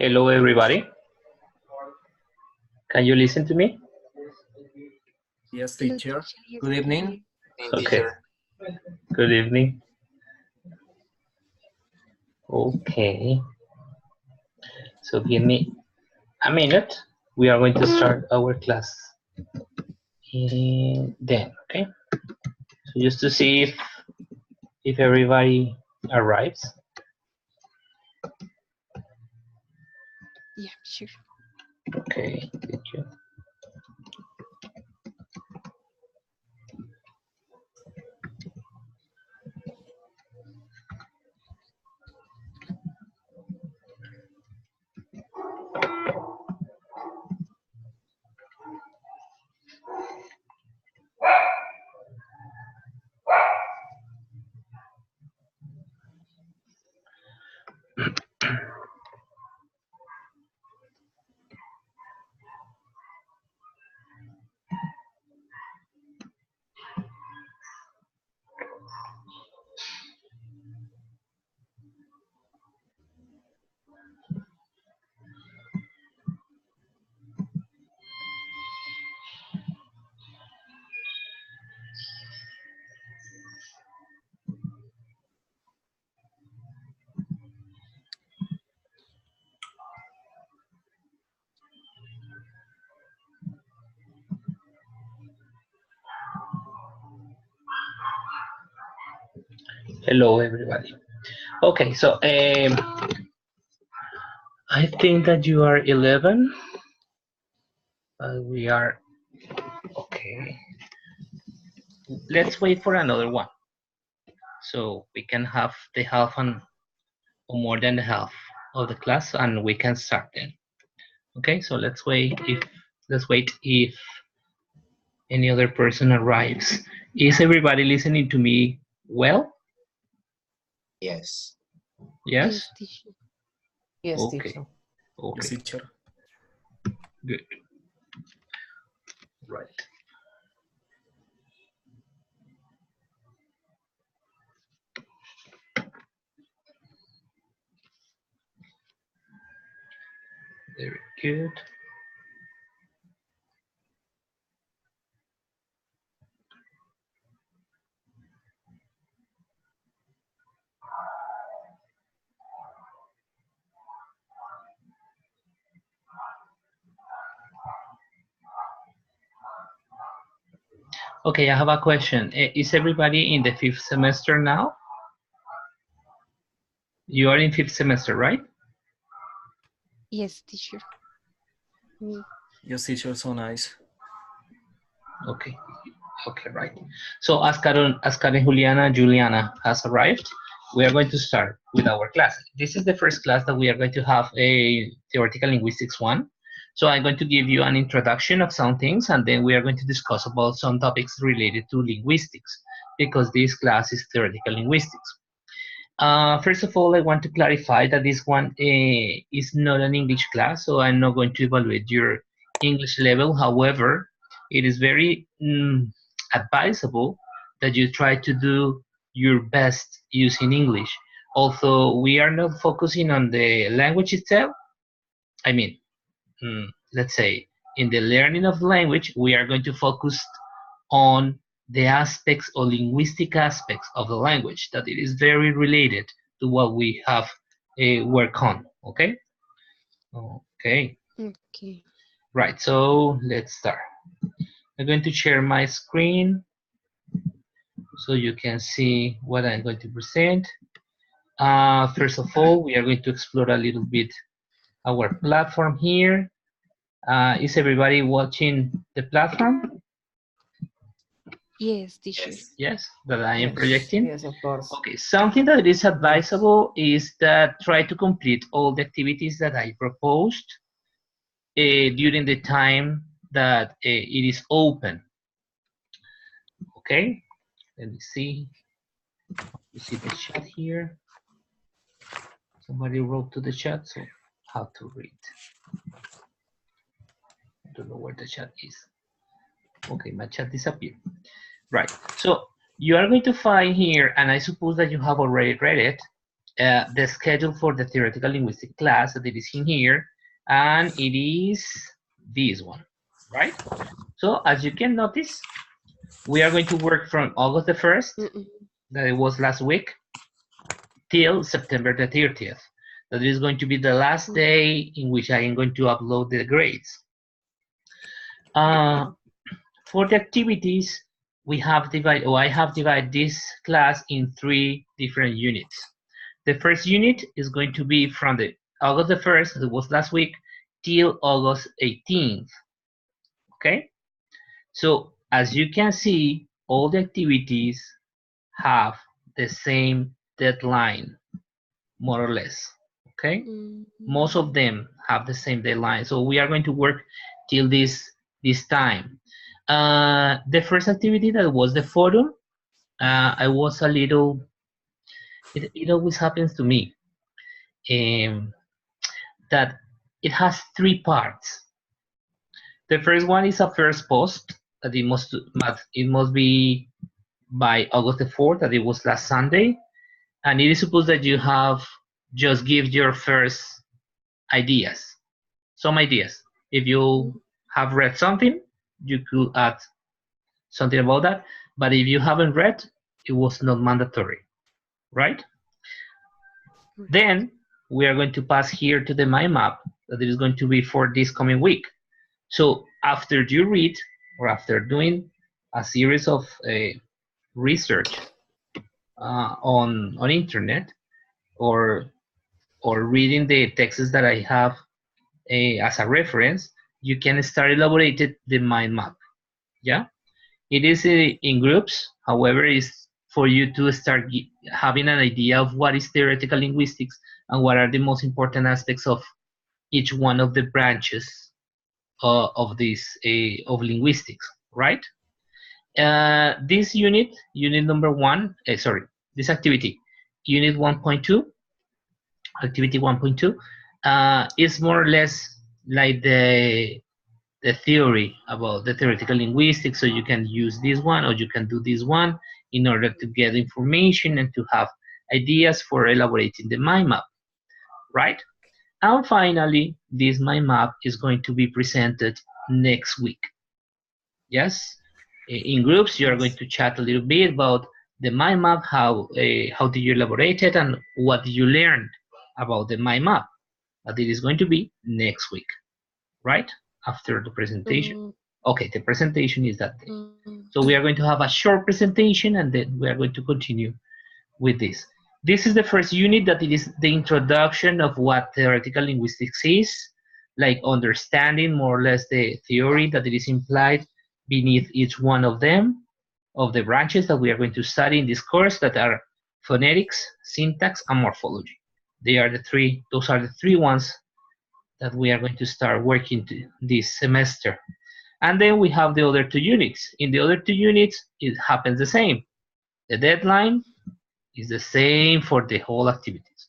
Hello, everybody. Can you listen to me? Yes, teacher. Good evening. Okay. Good evening. Okay. So give me a minute. We are going to start our class. And then, okay. So just to see if everybody arrives. Yeah, sure. Okay. Thank you. Hello, everybody. Okay, so I think that you are 11. We are okay. Let's wait for another one, so we can have the half and or more than the half of the class, and we can start then. Okay, so let's wait if any other person arrives. Is everybody listening to me well? Yes. Yes. Teacher. Yes, Okay. teacher. Okay. Yes, teacher. Good. Right. Very good. Okay, I have a question. Is everybody in the 5th semester now? You are in 5th semester, right? Yes, teacher. Me. Yes, teacher. So nice. Okay. Okay, right. So as Karen Juliana has arrived, we are going to start with our class. This is the first class that we are going to have a theoretical linguistics one. So I'm going to give you an introduction of some things, and then we are going to discuss about some topics related to linguistics, because this class is theoretical linguistics. First of all, I want to clarify that this one is not an English class, so I'm not going to evaluate your English level. However, it is very advisable that you try to do your best using English. Although we are not focusing on the language itself, I mean, let's say in the learning of the language, we are going to focus on the aspects or linguistic aspects of the language, that it is very related to what we have work on. Okay. Okay. Okay. Right. So let's start. I'm going to share my screen so you can see what I'm going to present. First of all, we are going to explore a little bit our platform here. Is everybody watching the platform? Yes, teacher. Yes. Yes, that I am Yes. projecting. Yes, of course. Okay, something that is advisable is that try to complete all the activities that I proposed during the time that it is open. Okay, let me see. You see the chat here. Somebody wrote to the chat, so how to read. I don't know where the chat is. Okay, my chat disappeared. Right, so you are going to find here, and I suppose that you have already read it, the schedule for the theoretical linguistic class that it is in here, and it is this one, right? So as you can notice, we are going to work from August the 1st, that it was last week, till September the 30th. That is going to be the last day in which I am going to upload the grades. For the activities, we have divided, or I have divided this class in 3 different units. The first unit is going to be from the August the 1st, that was last week, till August 18th. Okay? So as you can see, all the activities have the same deadline, more or less. Okay? Most of them have the same deadline. So we are going to work till this time. The first activity, that was the forum, I was a little, it always happens to me, that it has 3 parts. The first one is a first post that it must be by August the 4th, that it was last Sunday, and it is supposed that you have just give your first ideas, some ideas. If you have read something, you could add something about that, but if you haven't read, it was not mandatory, right? Then we are going to pass here to the mind map that is going to be for this coming week. So after you read, or after doing a series of research on internet, or reading the texts that I have as a reference, you can start elaborating the mind map. Yeah, it is in groups. However, it's for you to start having an idea of what is theoretical linguistics and what are the most important aspects of each one of the branches of this of linguistics, right? This unit number 1, this activity, unit 1.2, activity 1.2, is more or less like the theory about the theoretical linguistics. So you can use this one, or you can do this one in order to get information and to have ideas for elaborating the mind map, right? And finally, this mind map is going to be presented next week. Yes, in groups you are going to chat a little bit about the mind map, how do you elaborate it, and what you learned about the mind map. But it is going to be next week, right? After the presentation. Okay, the presentation is that day. So we are going to have a short presentation, and then we are going to continue with this. This is the first unit, that it is the introduction of what theoretical linguistics is, like understanding more or less the theory that it is implied beneath each one of them, of the branches that we are going to study in this course, that are phonetics, syntax, and morphology. Those are the 3 ones that we are going to start working this semester. And then we have the other 2 units. In the other 2 units, it happens the same. The deadline is the same for the whole activities.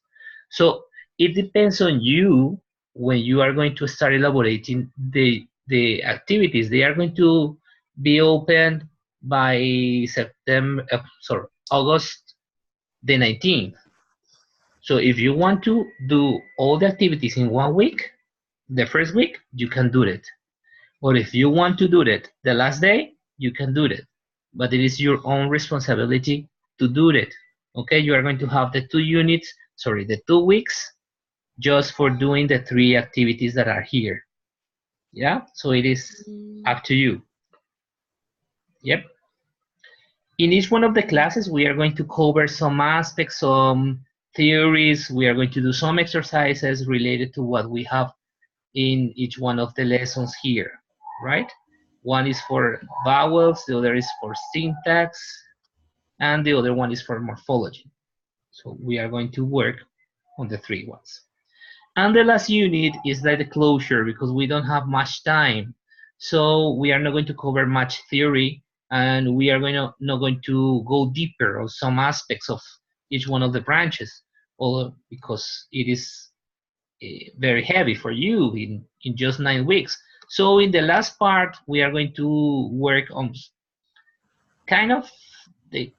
So it depends on you when you are going to start elaborating the activities. They are going to be opened by August the 19th. So if you want to do all the activities in 1 week, the first week, you can do it. Or if you want to do it the last day, you can do it. But it is your own responsibility to do it. Okay, you are going to have the 2 weeks just for doing the 3 activities that are here. Yeah, so it is up to you. Yep. In each one of the classes, we are going to cover some aspects, some theories. We are going to do some exercises related to what we have in each one of the lessons here, right? One is for vowels, the other is for syntax, and the other one is for morphology. So we are going to work on the 3 ones. And the last unit is like the closure, because we don't have much time. So we are not going to cover much theory, and we are not going to go deeper on some aspects of each one of the branches, although because it is very heavy for you in just 9 weeks. So in the last part, we are going to work on kind of the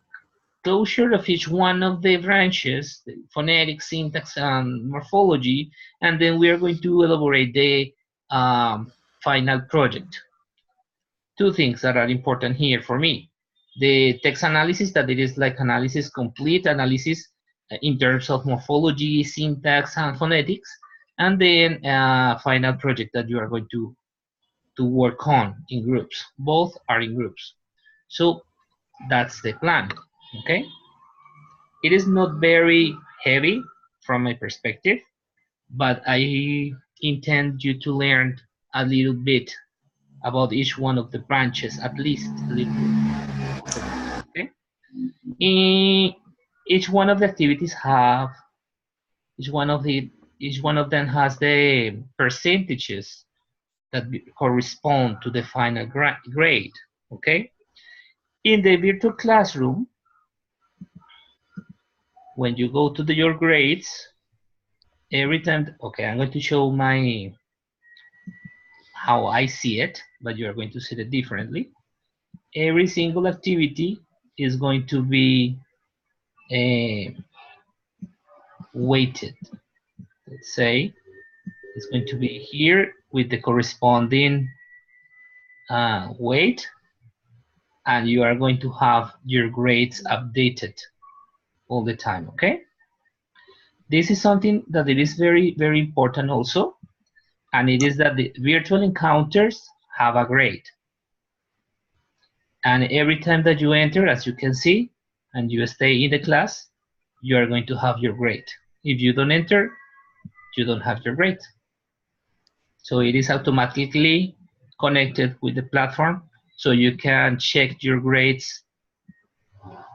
closure of each one of the branches, the phonetics, syntax, and morphology, and then we are going to elaborate the final project. Two things that are important here for me. The text analysis, that it is like analysis, complete analysis in terms of morphology, syntax, and phonetics, and then final project that you are going to work on in groups. Both are in groups. So that's the plan, okay? It is not very heavy from my perspective, but I intend you to learn a little bit about each one of the branches, at least a little bit. Okay? Each one of the activities have each one of the each one of them has the percentages that correspond to the final grade. Okay? In the virtual classroom, when you go to your grades, every time, okay, I'm going to show my how I see it, but you are going to see it differently. Every single activity is going to be weighted. Let's say it's going to be here with the corresponding weight, and you are going to have your grades updated all the time, okay? This is something that it is very, very important also, and it is that the virtual encounters have a grade. And every time that you enter, as you can see, and you stay in the class, you are going to have your grade. If you don't enter, you don't have your grade. So it is automatically connected with the platform, so you can check your grades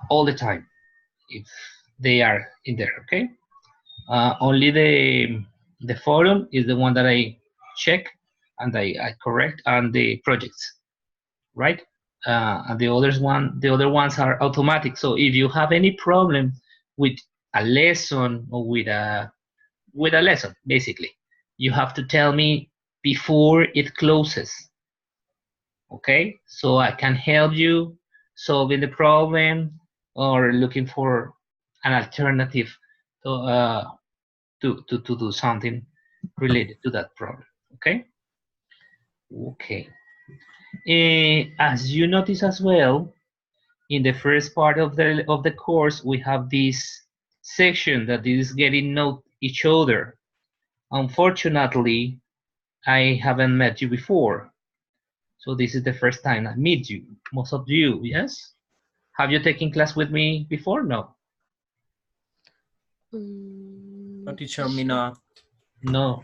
all the time if they are in there, okay? Only the forum is the one that I check and I correct, and the projects, right? And the other ones are automatic. So if you have any problem with a lesson or with a lesson, basically, you have to tell me before it closes. Okay, so I can help you solving the problem or looking for an alternative to to do something related to that problem. Okay. Okay. As you notice as well, in the first part of the course, we have this section that is getting know each other. Unfortunately, I haven't met you before, so this is the first time I meet you. Most of you, yes? Have you taken class with me before? No. No, teacher, me Teacher. not. No.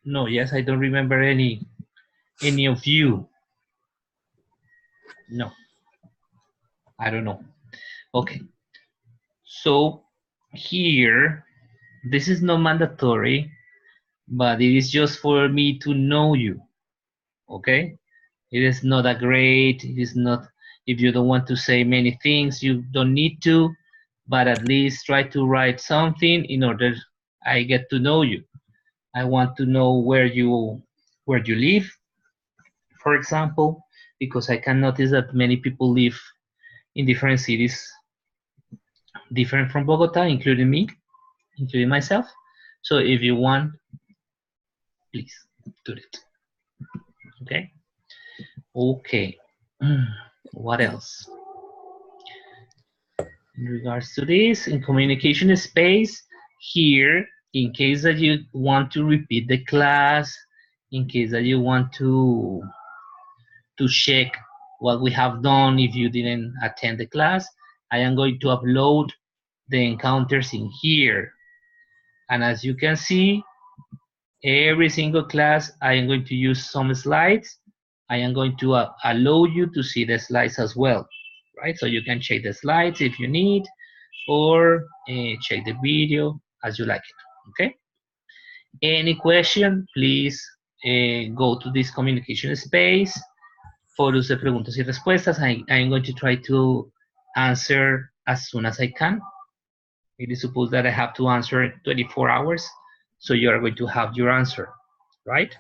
No. Yes, I don't remember any of you. No. I don't know. Okay. So here, this is not mandatory, but it is just for me to know you. Okay. It is not a grade. It is not. If you don't want to say many things, you don't need to. But at least try to write something in order I get to know you. I want to know where you live, for example, because I can notice that many people live in different cities, different from Bogota, including me, including myself. So if you want, please do it. Okay. Okay. What else? In regards to this, in communication space, here, in case that you want to repeat the class, in case that you want to check what we have done if you didn't attend the class, I am going to upload the encounters in here. And as you can see, every single class, I am going to use some slides. I am going to allow you to see the slides as well, right? So you can check the slides if you need, or check the video as you like it, okay? Any question, please go to this communication space, foros de preguntas y respuestas. I'm going to try to answer as soon as I can. It is supposed that I have to answer in 24 hours, so you are going to have your answer, right?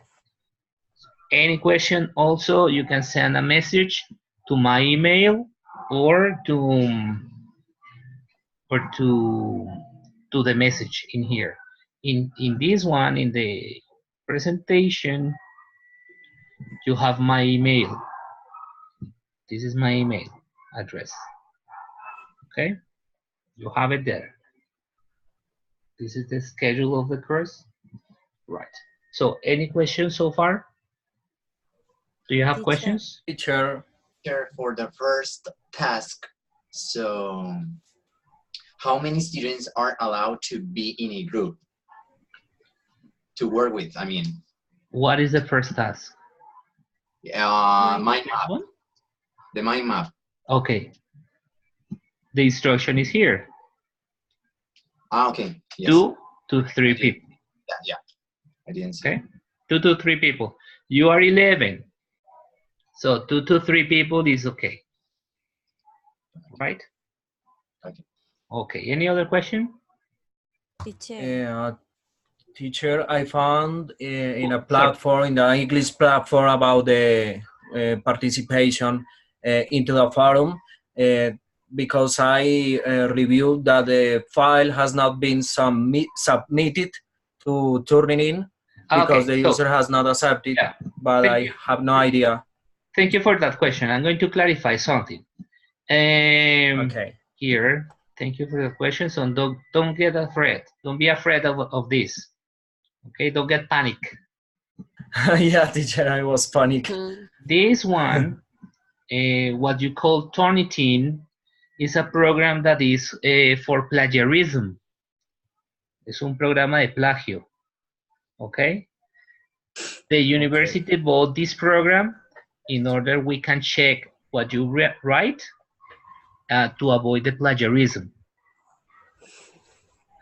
Any question also, you can send a message to my email or to or to the message in here. In this one, in the presentation, you have my email. This is my email address. Okay, you have it there. This is the schedule of the course. Right. So any questions so far? Do you have Teacher. questions? Teacher, Here for the first task. So, how many students are allowed to be in a group to work with? I mean, What is the first task? mind This map, one? the mind map. Okay. The instruction is here. Ah, okay. Yes. 2 to 3 people. Yeah. I didn't see. Okay. 2 to 3 people. You are 11. So 2 to 3 people is okay. Right? Okay. Okay. Any other question? Teacher. teacher, I found in a platform, in the English platform about the participation into the forum, because I reviewed that the file has not been submitted to Turnitin because Okay. the So user has not accepted, yeah. but Thank I you. have no idea. Thank you for that question. I'm going to clarify something. Okay. Here, thank you for the question. So don't get afraid. Don't be afraid of this. Okay, don't get panic. Yeah, teacher, I was panic. This one, what you call Turnitin, is a program that is for plagiarism. Es un programa de plagio. Okay. The university bought this program in order we can check what you write to avoid the plagiarism.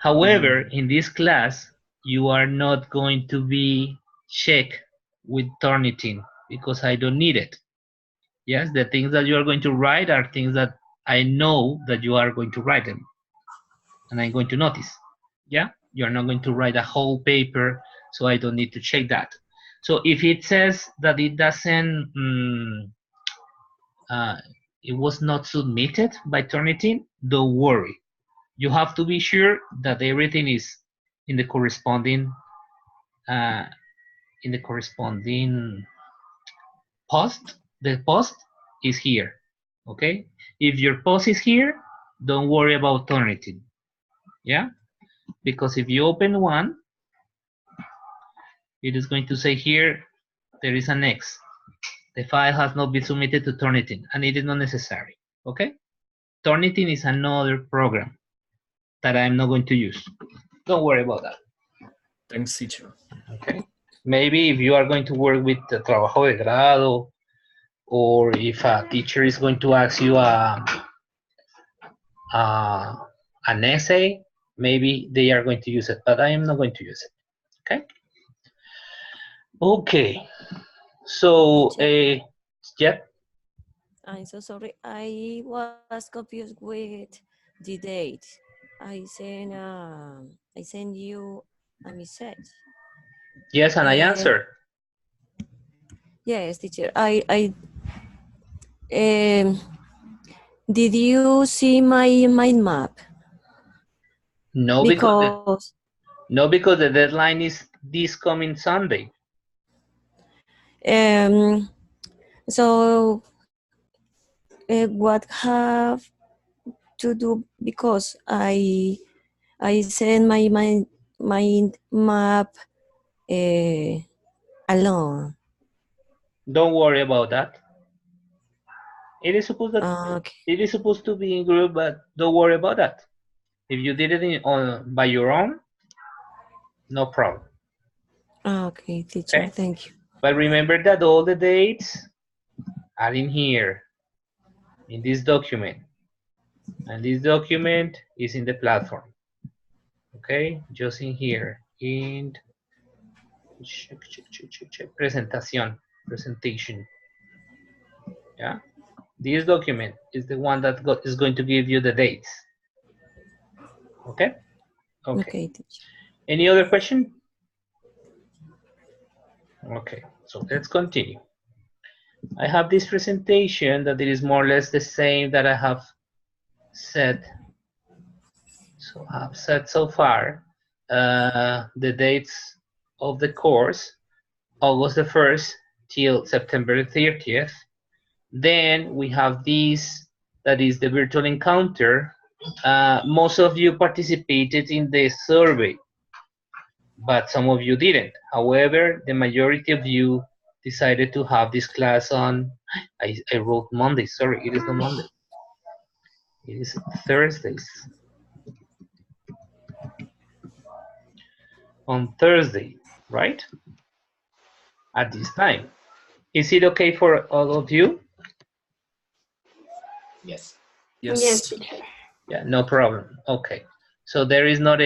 However, in this class, you are not going to be checked with Turnitin because I don't need it. Yes, the things that you are going to write are things that I know that you are going to write them, and I'm going to notice. Yeah, you're not going to write a whole paper, so I don't need to check that. So if it says that it doesn't, uh, it was not submitted by Turnitin, don't worry. You have to be sure that everything is in the corresponding uh, post. The post is here. Okay, if your post is here, don't worry about Turnitin. Yeah, because if you open one, it is going to say here there is an X. The file has not been submitted to Turnitin, and it is not necessary. Okay, Turnitin is another program that I'm not going to use. Don't worry about that. Thanks, teacher. Okay. Maybe if you are going to work with the trabajo de grado, or if a teacher is going to ask you an essay, maybe they are going to use it, but I am not going to use it. Okay. Okay. So, yeah. I'm so sorry. I was confused with the date. I send you a message. Yes, and I answered. Yes, teacher. Did you see my mind map? No, because the deadline is this coming Sunday. So what have to do, because I send my mind map alone. Don't worry about that. It is supposed Okay. it is supposed to be in group, but don't worry about that. If you did it by your own, no problem. Okay, teacher. Okay. Thank you. But remember that all the dates are in here, in this document, and this document is in the platform. Okay, just in here, in presentation. Yeah, this document is the one that is going to give you the dates. Okay. Okay, teacher. Any other question? Okay, so let's continue. I have this presentation that it is more or less the same that I have said So I've said so far the dates of the course, August the 1st till September 30th. Then we have this, that is the virtual encounter. Most of you participated in the survey, but some of you didn't. However, the majority of you decided to have this class on, I wrote Monday, sorry, it is not Monday. It is Thursdays. On Thursday, right? At this time. Is it okay for all of you? Yes. Yes, Yes. teacher. Yeah, no problem. Okay. So there is not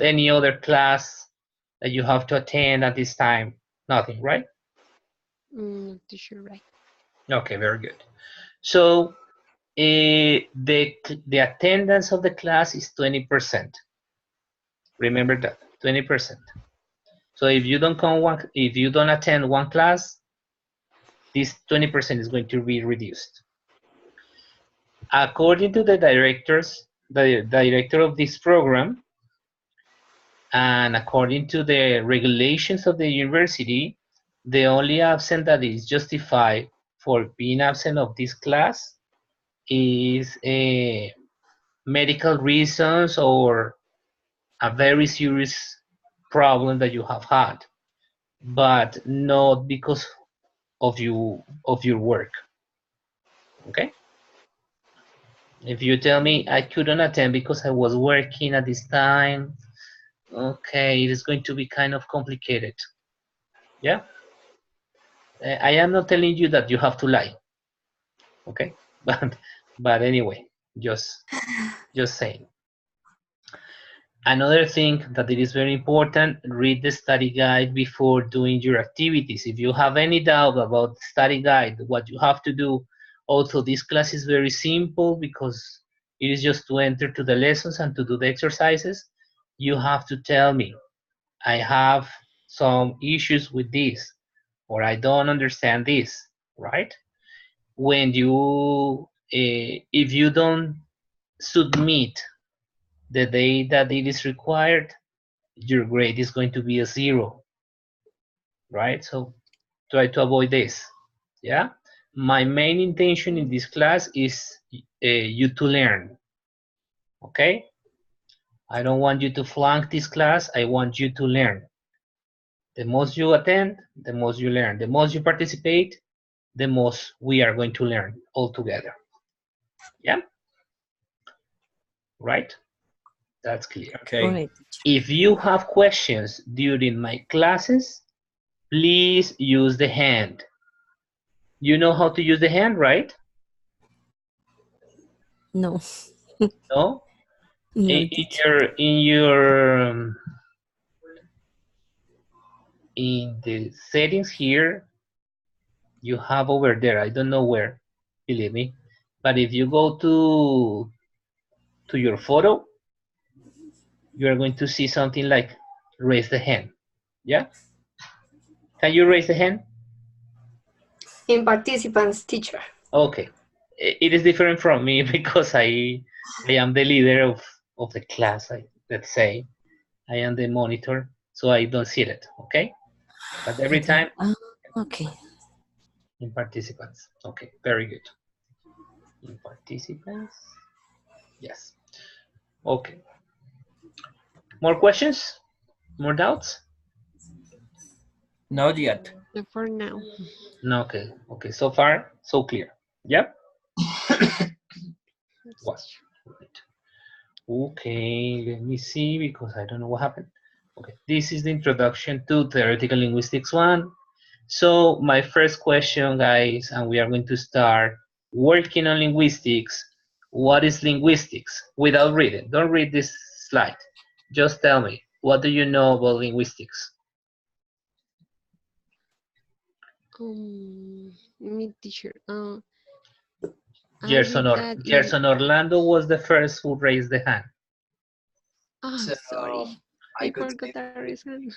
any other class that you have to attend at this time. Nothing, right? Teacher, right. Okay, very good. So the attendance of the class is 20%. Remember that, 20%. So if you don't attend one class, this 20% is going to be reduced. According to the director of this program, and according to the regulations of the university, the only absent that is justified for being absent of this class is medical reasons or a very serious problem that you have had, but not because of your work. Okay? If you tell me I couldn't attend because I was working at this time, okay, it is going to be kind of complicated. Yeah? I am not telling you that you have to lie. Okay? But anyway, just saying. Another thing that it is very important, read the study guide before doing your activities. If you have any doubt about the study guide, what you have to do, also this class is very simple because it is just to enter to the lessons and to do the exercises. You have to tell me, I have some issues with this, or I don't understand this, right? When you, if you don't submit the day that it is required, your grade is going to be a 0, right? So try to avoid this. Yeah, my main intention in this class is you to learn. Okay, I don't want you to flunk this class. I want you to learn. The most you attend, the most you learn. The most you participate, the most we are going to learn all together. Yeah, right? That's clear. Okay. All right. If you have questions during my classes, please use the hand. You know how to use the hand, right? No, No? no, In teacher. in the settings here, you have over there, I don't know where, believe me, but if you go to your photo, you are going to see something like raise the hand. Yeah? Can you raise the hand? In participants, teacher. Okay. It is different from me because I am the leader of the class, let's say. I am the monitor, so I don't see it, okay? But every Okay. time Okay. in participants. Okay, very good. In participants, yes. Okay. More questions? More doubts? Not yet. For now. No, okay. Okay, so far, so clear. Yep. Yes, What? teacher. Right. Okay, let me see because I don't know what happened. Okay, this is the introduction to theoretical linguistics 1. So my first question, guys, and we are going to start working on linguistics. What is linguistics? Without reading. Don't read this slide. Just tell me, what do you know about linguistics? Me, teacher. I Gerson, read that in. Gerson Orlando was the first who raised the hand. Ah, So sorry. I I could forgot say that reason.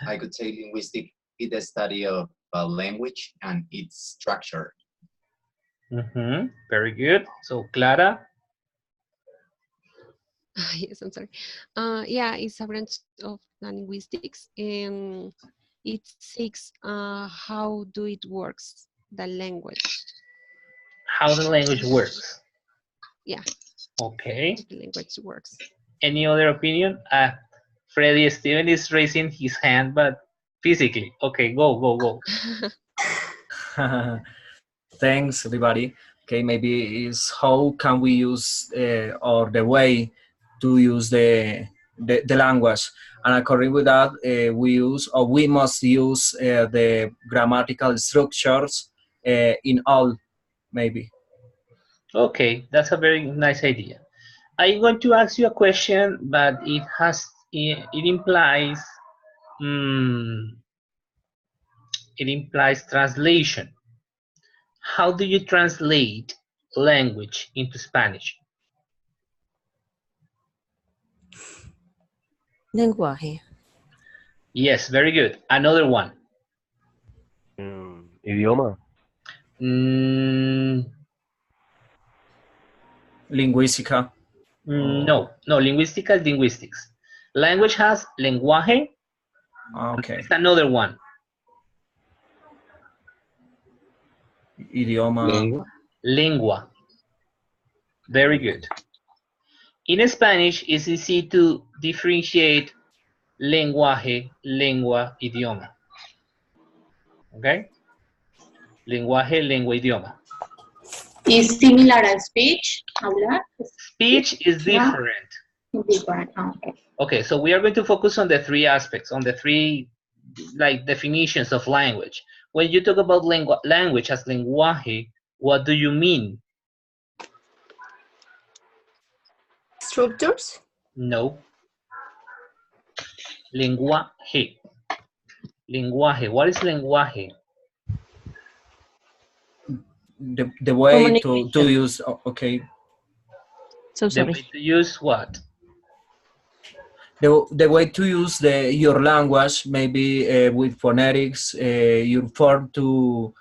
linguistic is the study of a language and its structure. Very good. So Clara, Yes, I'm sorry. Yeah, it's a branch of linguistics, and it seeks how do it works, the language. How the language works. Yeah, Okay. the language works. Any other opinion? Freddy Steven is raising his hand, but physically. Okay, go, go, go. Thanks, everybody. Okay, maybe is how can we use or the way to use the language, and according with that, we use or we must use the grammatical structures in all, maybe. Okay, that's a very nice idea. I'm going to ask you a question, but it implies mm, it implies translation. How do you translate language into Spanish? Lenguaje. Yes, very good. Another one. Idioma. Mm, Linguística. no, no, linguística is linguistics. Language has lenguaje, and Okay. there's another one. Idioma. Lengua. Lengua. Very good. In Spanish, it's easy to differentiate lenguaje, lengua, idioma. Okay? Lenguaje, lengua, idioma. Is similar as speech, hablar. Speech is Yeah. different. Different. Okay. Okay, so we are going to focus on the three aspects, on the three like definitions of language. When you talk about language as lenguaje, what do you mean? Structures? No. Lenguaje. Lenguaje. What is lenguaje? The way to Communication. use, okay, So The sorry. way to use what? the way to use your language, maybe with phonetics, your form to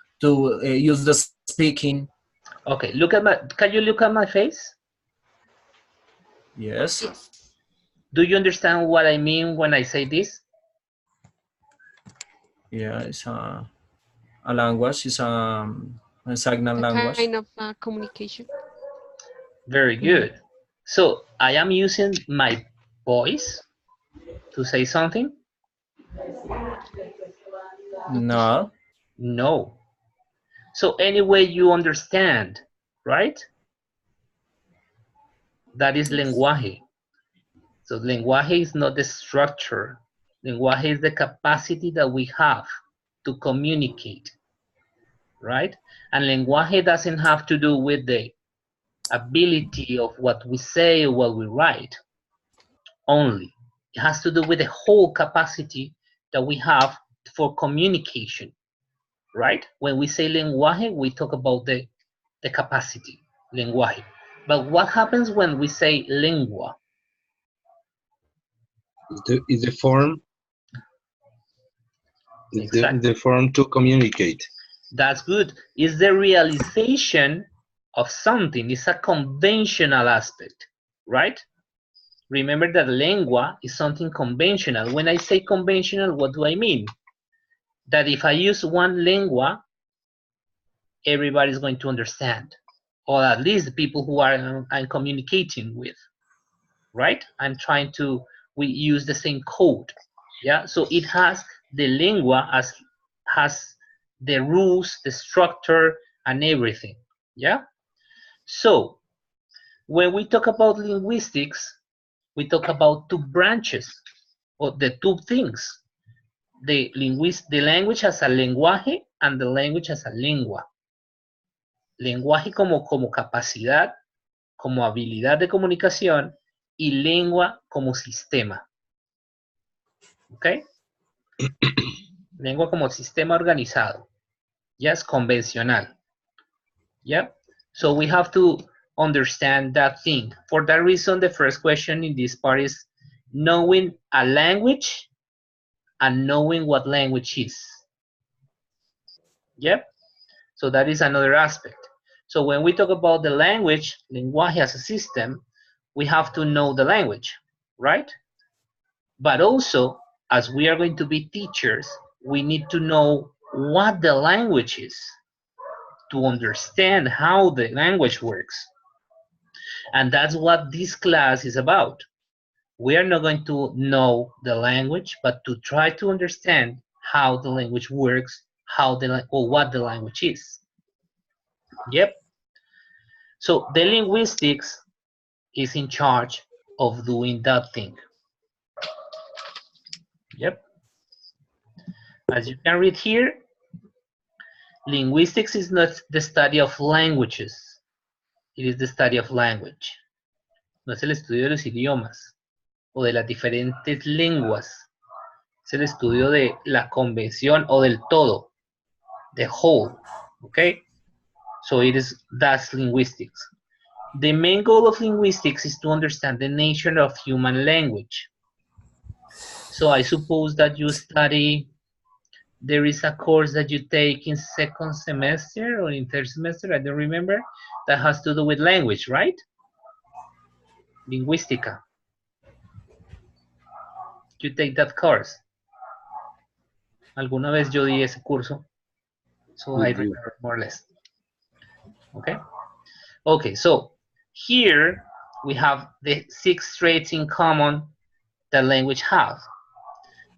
use the speaking. Okay, look at my, can you look at my face? Yes. Yes. Do you understand what I mean when I say this? Yeah, it's a language. It's a signal A language. kind of communication. Very good. So I am using my voice to say something? No. No. So any way you understand, right? That is Yes. lenguaje. So lenguaje is not the structure. Lenguaje is the capacity that we have to communicate, right? And lenguaje doesn't have to do with the ability of what we say or what we write only. It has to do with the whole capacity that we have for communication, right? When we say lenguaje, we talk about the capacity, lenguaje. But what happens when we say lengua? Is the form. Exactly. The form to communicate. That's good. It's the realization of something. It's a conventional aspect, right? Remember that lengua is something conventional. When I say conventional, what do I mean? That if I use one lengua, everybody's going to understand, or at least the people who I'm communicating with, right? We use the same code, yeah? So it has the lengua has the rules, the structure, and everything, yeah? So when we talk about linguistics, we talk about two branches, or the two things. The language has a lenguaje and the language has a lengua. Lenguaje como capacidad, como habilidad de comunicación, y lengua como sistema. ¿Ok? Lengua como sistema organizado. Yes, convencional. Yeah? So we have to understand that thing. For that reason, the first question in this part is knowing a language and knowing what language is. Yep. So that is another aspect. So when we talk about the language, lenguaje as a system, we have to know the language, right? But also, as we are going to be teachers, we need to know what the language is to understand how the language works. And that's what this class is about. We are not going to know the language, but to try to understand how the language works, or what the language is. Yep. So the linguistics is in charge of doing that thing. Yep. As you can read here, linguistics is not the study of languages. It is the study of language. No es el estudio de los idiomas o de las diferentes lenguas. Es el estudio de la convención o del todo, the whole. Okay? So that's linguistics. The main goal of linguistics is to understand the nature of human language. So I suppose that you study, there is a course that you take in second semester or in third semester, I don't remember, that has to do with language, right? Lingüística. You take that course. Alguna vez yo di ese curso, so I remember more or less. Okay? Okay, so here we have the 6 traits in common that language have.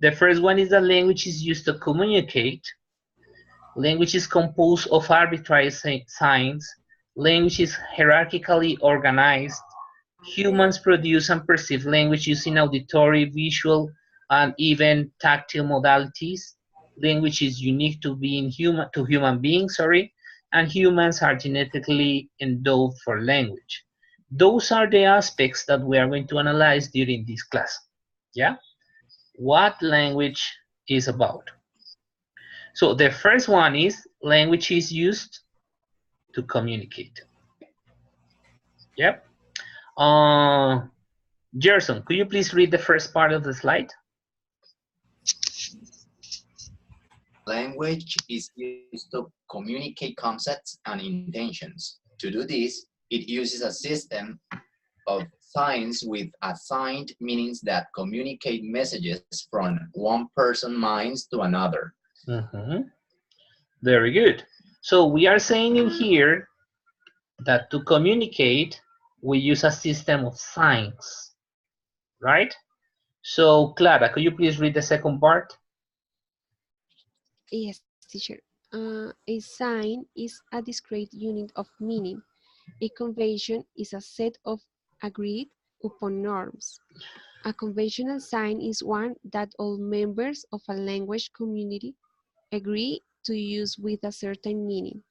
The first one is that language is used to communicate. Language is composed of arbitrary signs. Language is hierarchically organized. Humans produce and perceive language using auditory, visual, and even tactile modalities. Language is unique to human beings, and humans are genetically endowed for language. Those are the aspects that we are going to analyze during this class. Yeah? What language is about. So the first one is language is used to communicate. Yep. Gerson, could you please read the first part of the slide? Language is used to communicate concepts and intentions. To do this, it uses a system of signs with assigned meanings that communicate messages from one person's mind to another. Very good. So we are saying in here that to communicate, we use a system of signs, right? So Clara, could you please read the second part? Yes, teacher. A sign is a discrete unit of meaning. A convention is a set of agreed upon norms. A conventional sign is one that all members of a language community agree to use with a certain meaning.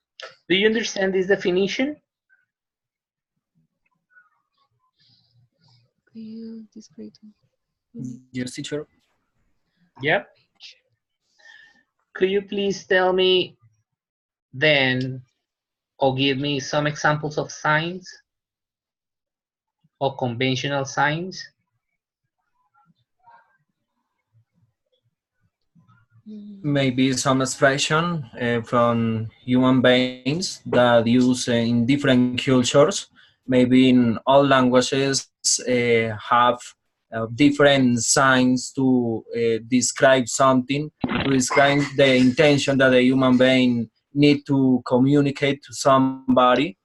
Do you understand this definition? Discrete. Yes, teacher. Yep. Could you please tell me then, or give me some examples of signs or conventional signs? Maybe some expression from human beings that use in different cultures. Maybe in all languages have different signs to describe something, to describe the intention that a human being need to communicate to somebody.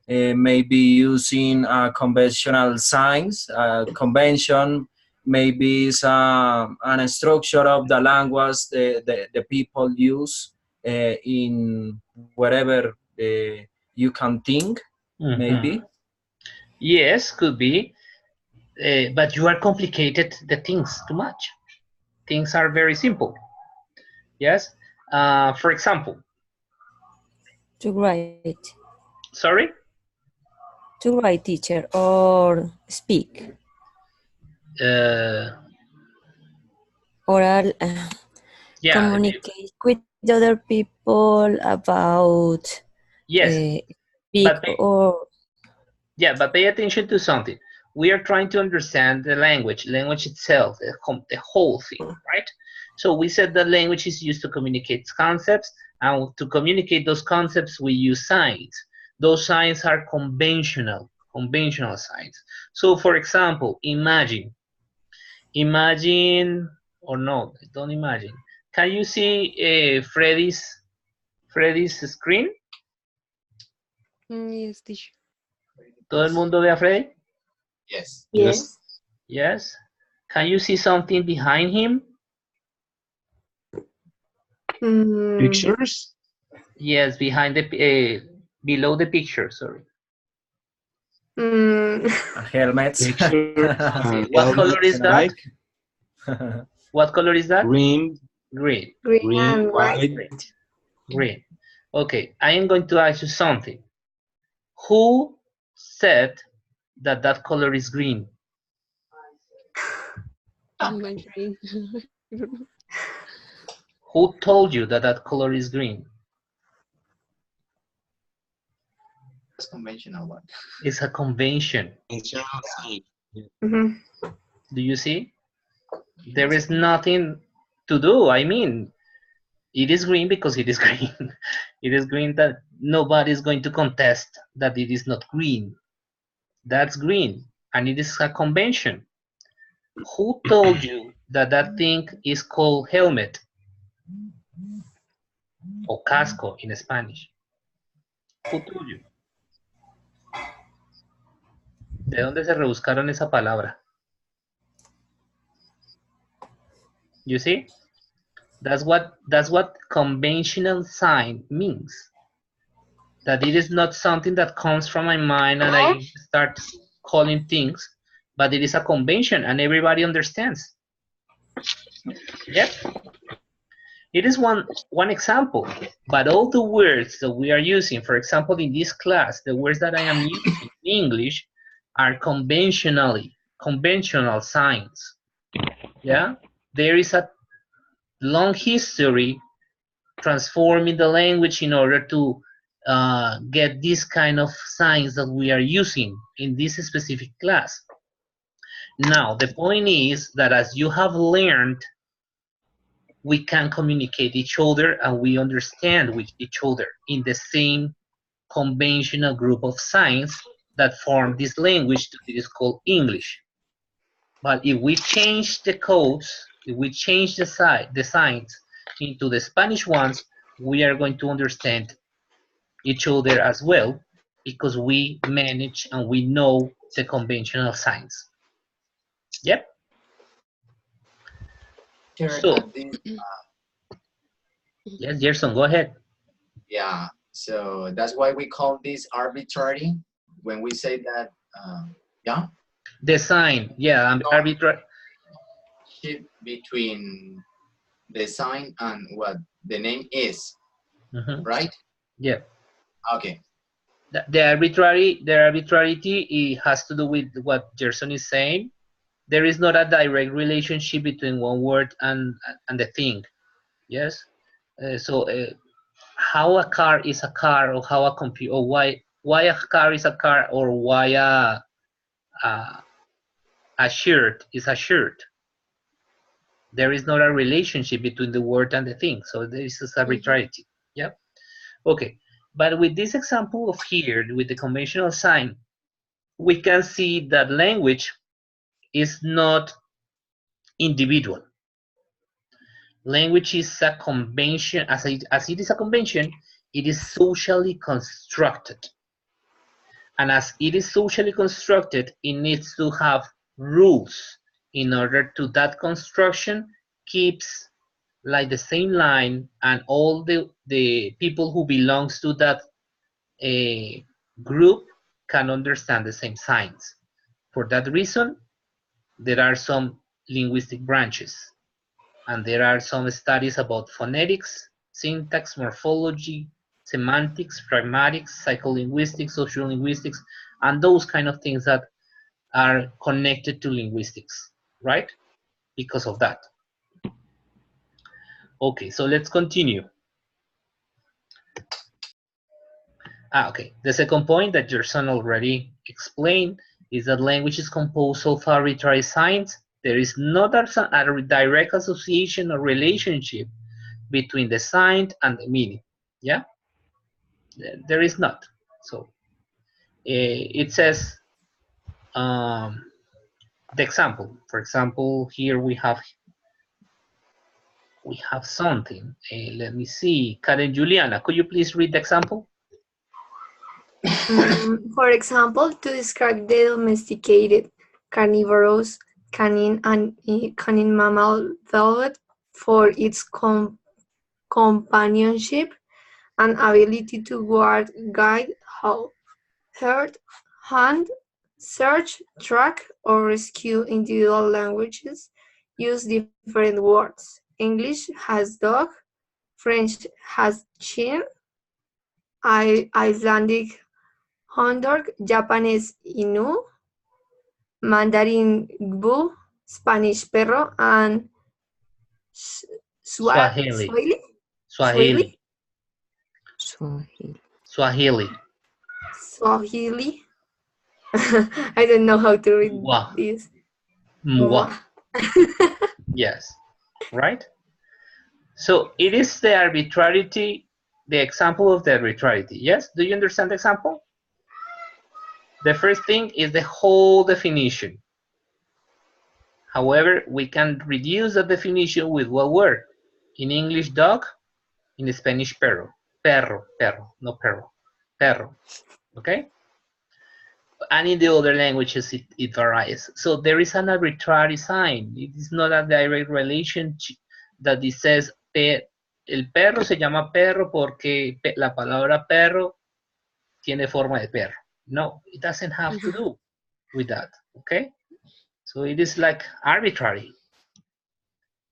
Maybe using conventional signs, convention, maybe is an structure of the language the people use in wherever you can think, maybe. Yes, could be. But you are complicated the things too much. Things are very simple. Yes. For example. To write. Sorry? To write, teacher, or speak. Oral. Yeah. Communicate with other people about. Yes. But pay attention to something. We are trying to understand the language itself, the whole thing, right? So we said that language is used to communicate concepts, and to communicate those concepts, we use signs. Those signs are conventional. Conventional signs. So for example, imagine, or no, don't imagine. Can you see Freddy's screen? Yes, teacher. ¿Todo el mundo ve a Freddy? Yes. Yes. Yes. Can you see something behind him? Pictures? Yes, behind the below the picture. Sorry. Helmets. Pictures Okay. and What color is that? like What color is that? green, Green. Green and white. white. Green. Okay. I am going to ask you something. Who said that that color is green? My brain. I don't know. Who told you that that color is green? That's conventional one. It's a convention. Conventional sign. Mhm. Do you see? There is nothing to do. I mean, it is green because it is green. It is green that nobody is going to contest that it is not green. That's green, and it is a convention. Who told you that that thing is called helmet or casco in Spanish? Who told you? ¿De dónde se rebuscaron esa palabra? You see? That's what conventional sign means. That it is not something that comes from my mind and I start calling things, but it is a convention and everybody understands. Yep. It is one example, but all the words that we are using, for example, in this class, the words that I am using in English are conventional signs. Yeah, there is a long history transforming the language in order to get this kind of signs that we are using in this specific class. Now, the point is that as you have learned, we can communicate each other and we understand with each other in the same conventional group of signs that form this language that is called English. But if we change the codes, if we change the signs into the Spanish ones, we are going to understand each other as well because we manage and we know the conventional signs. Yep. Sure, So, this, yes, Gerson, go ahead. yeah, so that's why we call this arbitrary when we say that, yeah, The sign, yeah, arbitrary. shift between the sign and what the name is, right? Yeah. Okay. The arbitrarity it has to do with what Gerson is saying. There is not a direct relationship between one word and the thing. Yes. So how a car is a car, or how a computer, or why a car is a car, or why a shirt is a shirt. There is not a relationship between the word and the thing. So this is arbitrarity. Yeah. Okay. But with this example of here, with the conventional sign, we can see that language is not individual. Language is a convention, as it is a convention, it is socially constructed. And as it is socially constructed, it needs to have rules in order to that construction keeps like the same line and all the people who belongs to that group can understand the same signs. For that reason, there are some linguistic branches, and there are some studies about phonetics, syntax, morphology, semantics, pragmatics, psycholinguistics, social linguistics, and those kind of things that are connected to linguistics, right? Because of that. Okay, so let's continue. Okay, the second point that your son already explained is that language is composed of arbitrary signs. There is not a direct association or relationship between the sign and the meaning. Yeah, there is not. So it says the example. For example, here we have something. Let me see. Karen Juliana, could you please read the example? For example, to describe the domesticated carnivorous canine and canine mammal velvet for its companionship and ability to guide, herd, hunt, search, track, or rescue individual languages use different words. English has dog, French has chin, Icelandic Hondork, Japanese Inu, Mandarin Gbu, Spanish Perro, and Swahili. Swahili? Swahili. Swahili. Swahili. Swahili. I don't know how to read Mwa. this. Mwa. Yes. Right? So it is the arbitrarity, the example of the arbitrarity. Yes? Do you understand the example? The first thing is the whole definition. However, we can reduce the definition with one word. In English, dog. In Spanish, perro. Perro, perro, no perro. Perro. Okay? And in the other languages, it varies. So there is an arbitrary sign. It is not a direct relation that it says, el perro se llama perro porque la palabra perro tiene forma de perro. No, it doesn't have to do with that. Okay? So it is like arbitrary.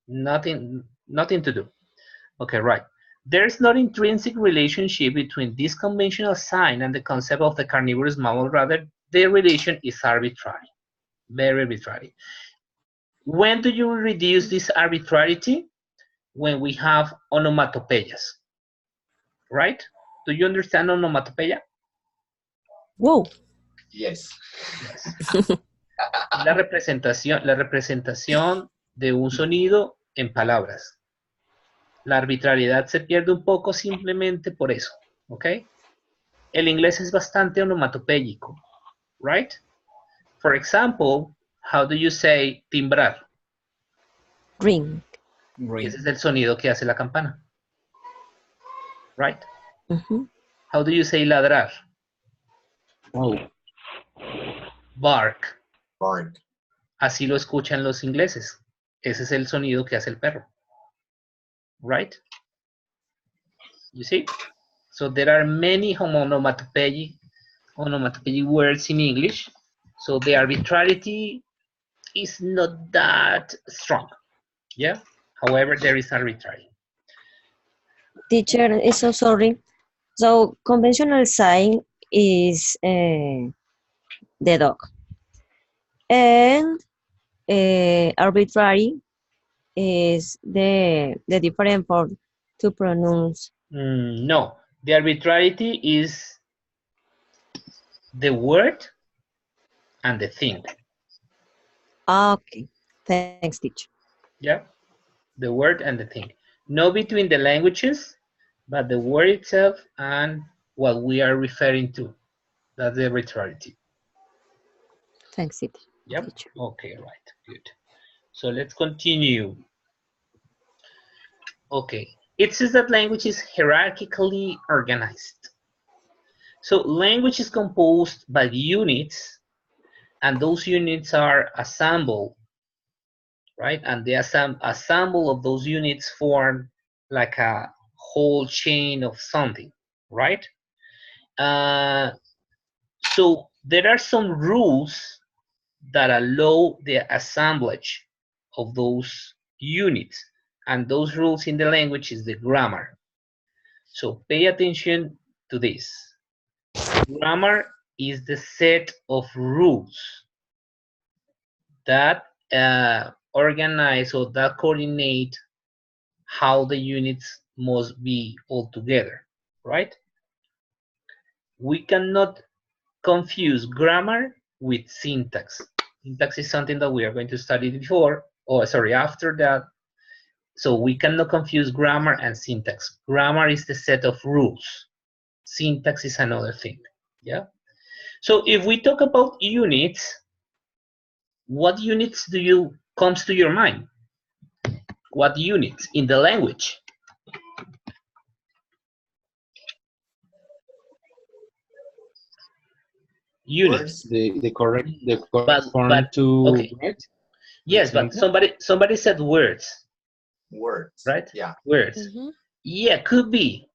Nothing to do. Okay, right. There's no intrinsic relationship between this conventional sign and the concept of the carnivorous mammal. Rather, the relation is arbitrary, very arbitrary. When do you reduce this arbitrarity? When we have onomatopeyas, right? Do you understand onomatopeya? Whoa. Yes. La representación de un sonido en palabras. La arbitrariedad se pierde un poco simplemente por eso, ¿ok? El inglés es bastante onomatopéyico, right? For example, how do you say timbrar? Ring. Ese es el sonido que hace la campana, right? Mm-hmm. How do you say ladrar? Oh. Bark. Bark. Así lo escuchan los ingleses. Ese es el sonido que hace el perro. Right? You see? So there are many onomatopoeic words in English. So the arbitrarity is not that strong. Yeah? However, there is arbitrary. Teacher, is so sorry. So conventional sign is the dog. And arbitrary is the different form to pronounce. No, the arbitrarity is the word and the thing. Okay, thanks, teacher. Yeah, the word and the thing. No between the languages, but the word itself and what we are referring to. That's the arbitrarity. Thanks, teacher. Yep. Okay, right. Good. So let's continue. Okay. It says that language is hierarchically organized. So language is composed by units, and those units are assembled, right? And the assemble of those units form like a whole chain of something, right? So there are some rules that allow the assemblage of those units, and those rules in the language is the grammar. So pay attention to this. Grammar is the set of rules that organize or that coordinate how the units must be all together, right? We cannot confuse grammar with syntax. Syntax is something that we are going to study before, or sorry, after that. So we cannot confuse grammar and syntax. Grammar is the set of rules. Syntax is another thing, yeah? So if we talk about units, what units do you comes to your mind? What units in the language? Units. The correct But form to okay. write. Yes, but somebody said words, Words. right? Yeah. Words. Mhm. Yeah, could be.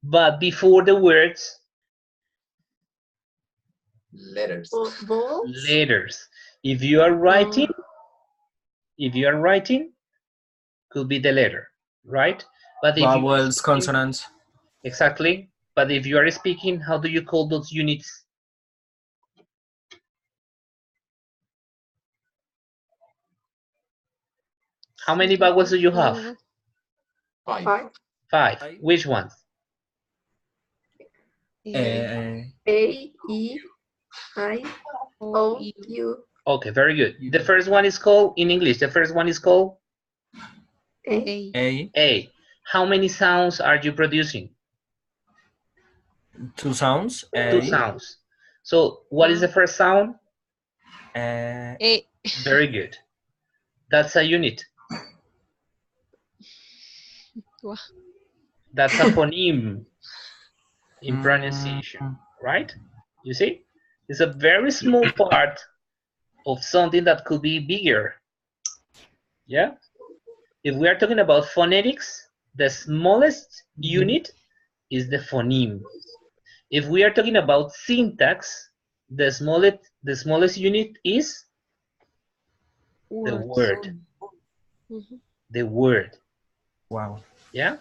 But before the words, Letters. Vowels? letters. If you are writing, could be the letter, right? But if you are Vowels, speaking, consonants. exactly. But if you are speaking, how do you call those units? How many vowels do you have? Syllable. 5. 5. 5. Which ones? A, A, E, I, O, O, U. U, Okay, very good. The first one is called, in English, the first one is called A. A. A. How many sounds are you producing? 2 sounds. 2 sounds. So what is the first sound? A. Very good. That's a unit. Wow. That's a phoneme in pronunciation, right? You see? It's a very small part of something that could be bigger. Yeah? If we are talking about phonetics, the smallest unit is the phoneme. If we are talking about syntax, the smallest unit is the Words. word. Mhm. The word. Wow. Yeah?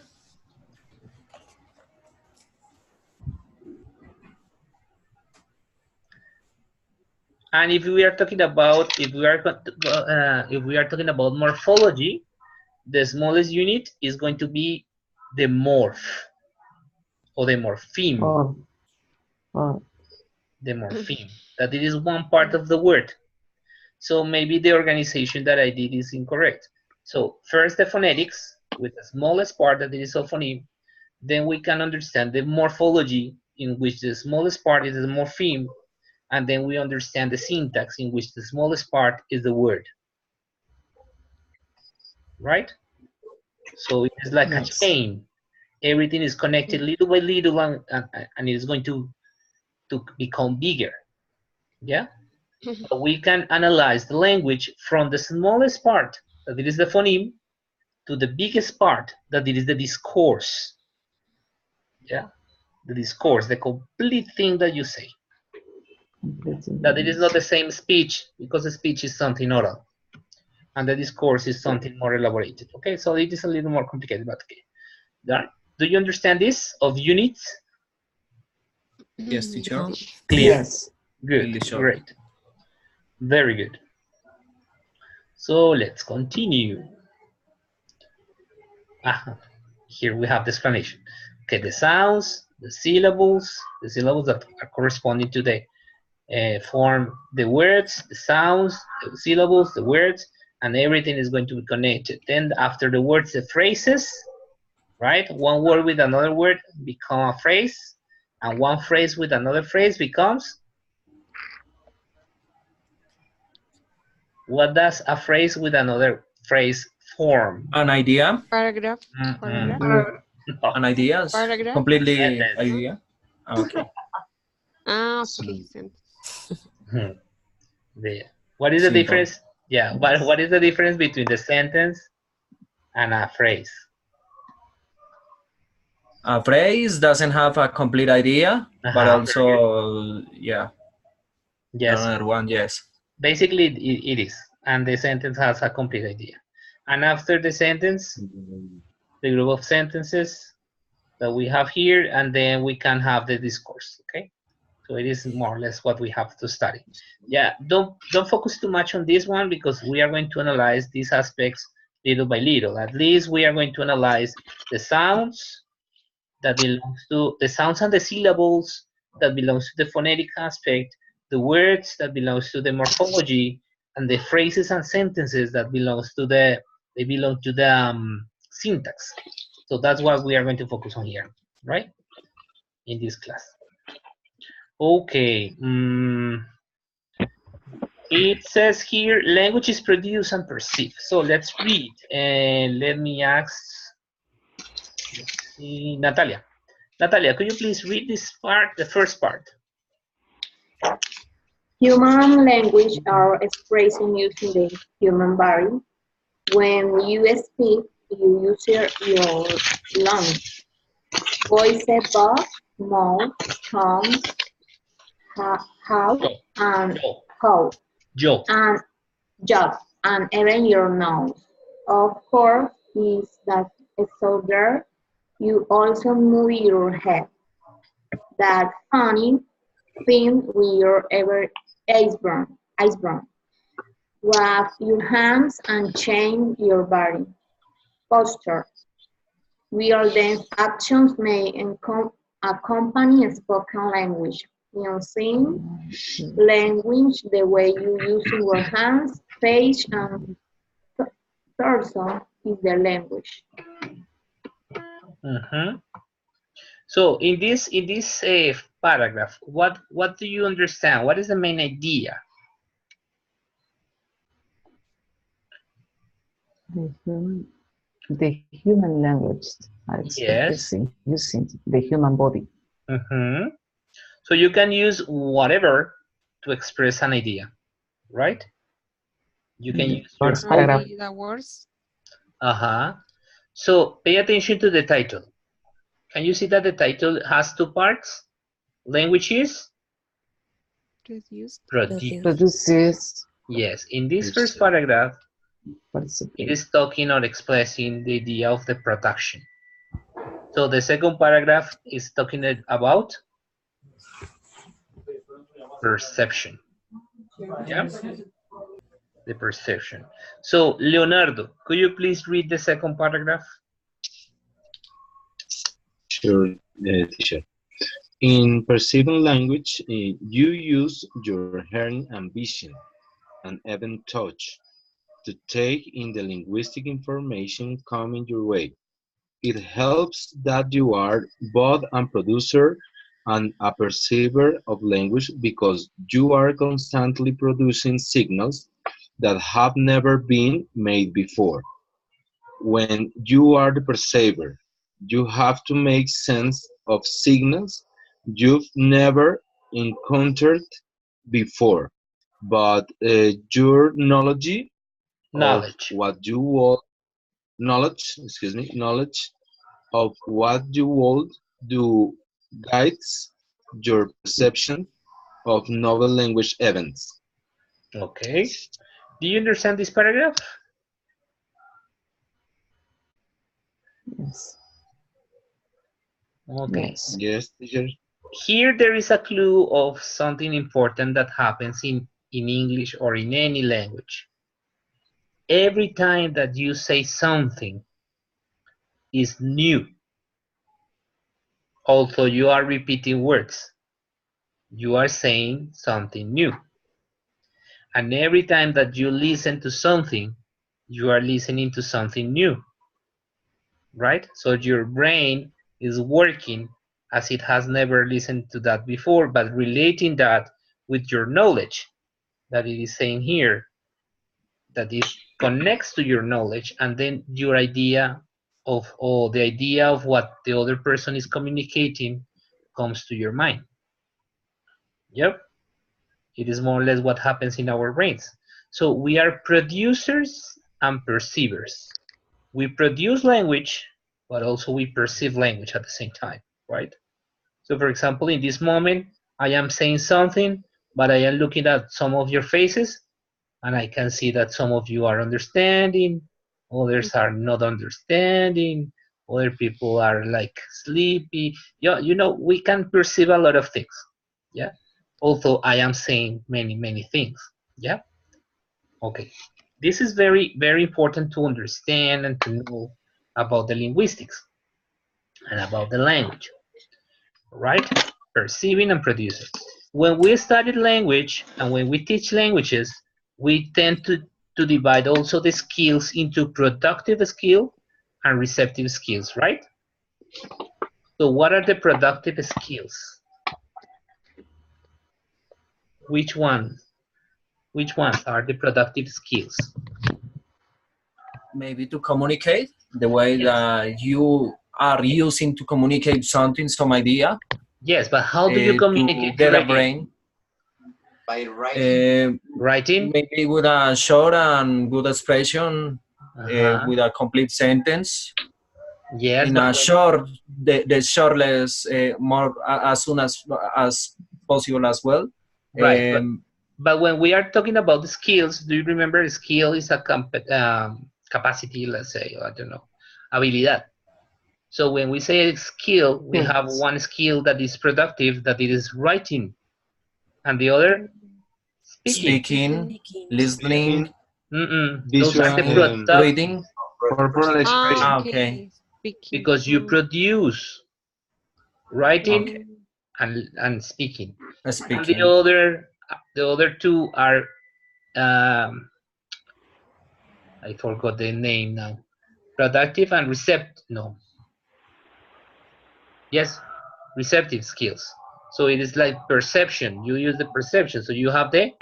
And if we are talking about morphology, the smallest unit is going to be the morph or the morpheme. The morpheme. That it is one part of the word. So maybe the organization that I did is incorrect. So first the phonetics with the smallest part that it is of phoneme, then we can understand the morphology in which the smallest part is the morpheme, and then we understand the syntax in which the smallest part is the word. Right? So it is like a chain. Everything is connected little by little, and it is going to become bigger. Yeah? But we can analyze the language from the smallest part, that it is the phoneme, to the biggest part, that it is the discourse. Yeah? The discourse, the complete thing that you say. That it is not the same speech, because the speech is something oral, and the discourse is something more elaborated. Okay, so it is a little more complicated, but okay. Do you understand this of units? Yes, teacher. Clear. Good. Great. Very good. So let's continue. Here we have the explanation. Okay, the sounds, the syllables that are corresponding to the form the words, the sounds, the syllables, the words, and everything is going to be connected. Then after the words, the phrases, right? One word with another word become a phrase, and one phrase with another phrase becomes. What does a phrase with another phrase form? An idea. Paragraph. An idea. Paragraph. Completely Sentence. idea. Okay. Okay. What is the Simple. difference? Yeah, but what is the difference between the sentence and a phrase? A phrase doesn't have a complete idea, but also, yeah. Yes. Another one, yes. Basically, it is. And the sentence has a complete idea. And after the sentence, the group of sentences that we have here, and then we can have the discourse, okay? So it is more or less what we have to study. Yeah, don't focus too much on this one, because we are going to analyze these aspects little by little. At least we are going to analyze the sounds that belongs to the sounds and the syllables that belongs to the phonetic aspect, the words that belongs to the morphology, and the phrases and sentences that belongs to the syntax. So that's what we are going to focus on here, right? In this class. Okay. It says here, language is produced and perceived. So let's read, and let me ask, let's see, Natalia. Natalia, could you please read this part, the first part? Human language are expressing using the human body. When you speak, you use your lungs, voice, body, mouth, tongue, how, Yo, and yo, how, yo. and job, and even your nose. Of course, is that so there. You also move your head. That funny thing with your ever iceberg. Wave your hands and change your body posture. Real dance actions may accompany spoken language. Using language, the way you use your hands, face, and torso is the language. So in this paragraph, what do you understand? What is the main idea? The human language are Yes. using the human body. So you can use whatever to express an idea, right? You can use your First paragraph. Only the words So pay attention to the title. Can you see that the title has two parts? Language is produced. Produces. Yes, in this first paragraph, Participate. it is talking or expressing the idea of the production. So the second paragraph is talking about perception. Yeah, the perception. So Leonardo, could you please read the second paragraph? Sure, teacher. In perceiving language, you use your hearing and vision, and even touch, to take in the linguistic information coming your way. It helps that you are both a producer and a perceiver of language because you are constantly producing signals that have never been made before. When you are the perceiver, you have to make sense of signals you've never encountered before, but your knowledge of what you will knowledge of what you would do guides your perception of novel language events. Okay. Do you understand this paragraph? Yes. Okay. Yes, teacher. Here there is a clue of something important that happens in English or in any language. Every time that you say something is new, although you are repeating words, you are saying something new. And every time that you listen to something, you are listening to something new, right? So your brain is working as it has never listened to that before, but relating that with your knowledge that it is saying here, that it connects to your knowledge, and then your idea of, or the idea of what the other person is communicating comes to your mind. Yep, it is more or less what happens in our brains. So we are producers and perceivers. We produce language, but also we perceive language at the same time, right? So for example, in this moment, I am saying something, but I am looking at some of your faces, and I can see that some of you are understanding, others are not understanding, other people are like sleepy. Yeah, you know, we can perceive a lot of things. Yeah. Although I am saying many things. Yeah. Okay. This is very, very important to understand and to know about the linguistics and about the language, right? Perceiving and producing. When we study language and when we teach languages, we tend to divide also the skills into productive skill and receptive skills, right? So what are the productive skills? Which one? Which ones are the productive skills? Maybe to communicate the way Yes. that you are using to communicate something, some idea, Yes, but how do you to communicate get a really? brain. By writing. Writing? Maybe with a short and good expression, with a complete sentence. Yes, In but a short, the shortless, more as soon as possible as well. right. Um, But when we are talking about the skills, do you remember skill is a capacity, let's say, I don't know, habilidad. So when we say skill, we have Yes. one skill that is productive, that it is writing, and the other speaking. Speaking, Speaking. listening, Those are Visual, the listening, productive reading. corporal Ah, expression. Okay, okay. Speaking. because you produce writing okay. and speaking, and Speaking. the other two are I forgot the name now. Productive and recept no. Yes, receptive skills. So it is like perception. You use the perception. So you have the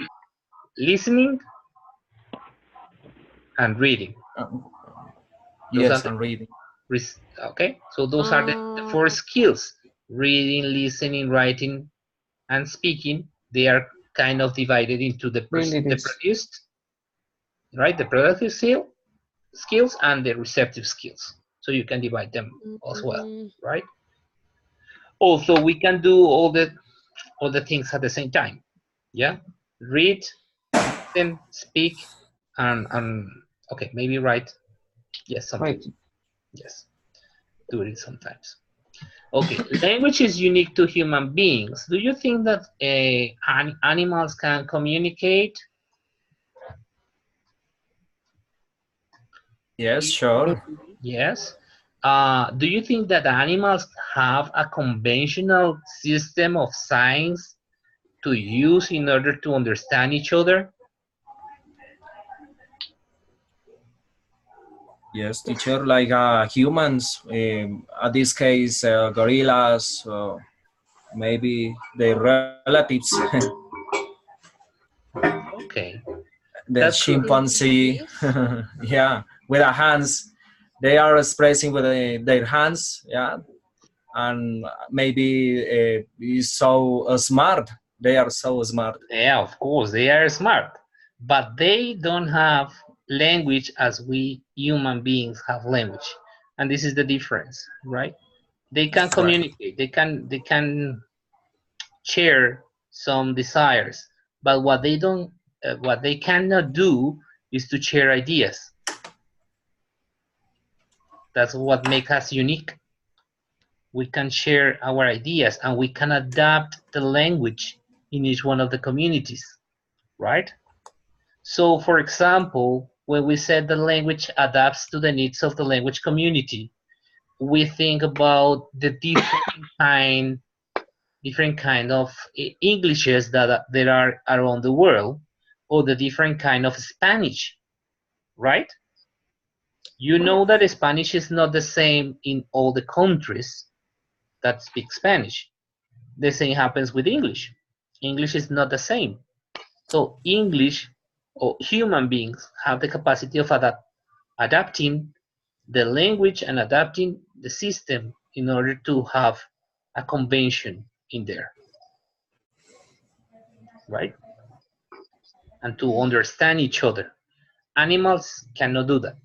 listening and reading. Those are Yes, the and reading. okay. So those are the four Ah, skills: reading, listening, writing, and speaking. They are kind of divided into the produced, right? The productive skills and the receptive skills. So you can divide them as well, mm, right? Also, we can do all the things at the same time. Yeah, read, listen, speak, and okay, maybe write. Yes, something. Yes, do it sometimes. Okay, language is unique to human beings. Do you think that animals can communicate? Yes, sure. Yes. Do you think that animals have a conventional system of signs to use in order to understand each other? Yes, teacher, like humans, at this case, gorillas, maybe their relatives, Okay, the that's good. chimpanzee, yes. yeah, with their hands, they are expressing with their hands, yeah, and maybe is so smart. They are so smart. Yeah, of course, they are smart, but they don't have language as we human beings have language, and this is the difference, right? They can Right. communicate, they can share some desires, but what they cannot do is to share ideas. That's what makes us unique. We can share our ideas and we can adapt the language in each one of the communities, right? So, for example, when we said the language adapts to the needs of the language community, we think about the kind different kind of Englishes that there are around the world, or the different kind of Spanish, right? You know that Spanish is not the same in all the countries that speak Spanish. The same happens with English. English is not the same. So English or human beings have the capacity of adapting the language and adapting the system in order to have a convention in there, right? And to understand each other. Animals cannot do that.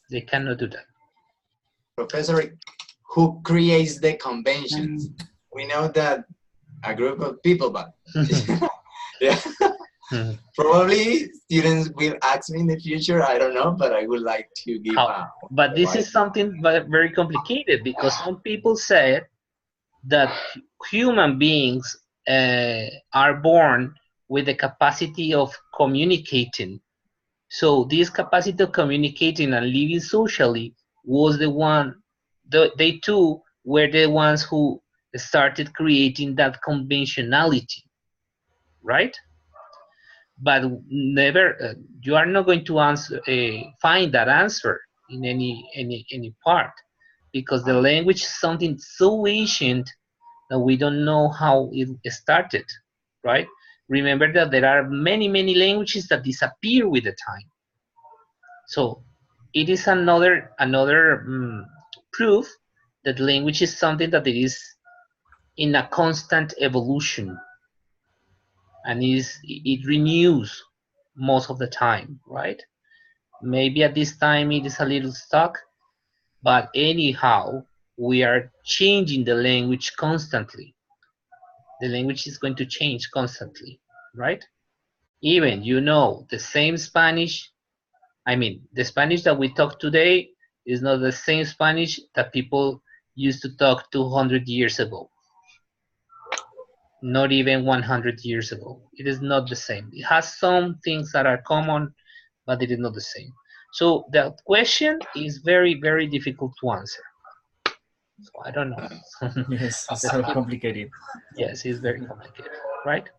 They cannot do that. Professor, who creates the conventions? We know that a group of people, but yeah, probably students will ask me in the future. I don't know, but I would like to give How? a But this advice. is something very complicated because some people say that human beings are born with the capacity of communicating. So this capacity of communicating and living socially was the one, they too were the ones who started creating that conventionality, right? But never, you are not going to answer, find that answer in any part, because the language is something so ancient that we don't know how it started, right? remember that there are many, many languages that disappear with the time. So it is another proof that language is something that it is in a constant evolution, and it renews most of the time, right? Maybe at this time it is a little stuck, but anyhow, we are changing the language constantly. The language is going to change constantly, right? Even, the same Spanish, I mean, the Spanish that we talk today is not the same Spanish that people used to talk 200 years ago. Not even 100 years ago. It is not the same. It has some things that are common, but it is not the same. So the question is very, very difficult to answer. So I don't know. Yes, it's so complicated. Yes, it's very complicated, right?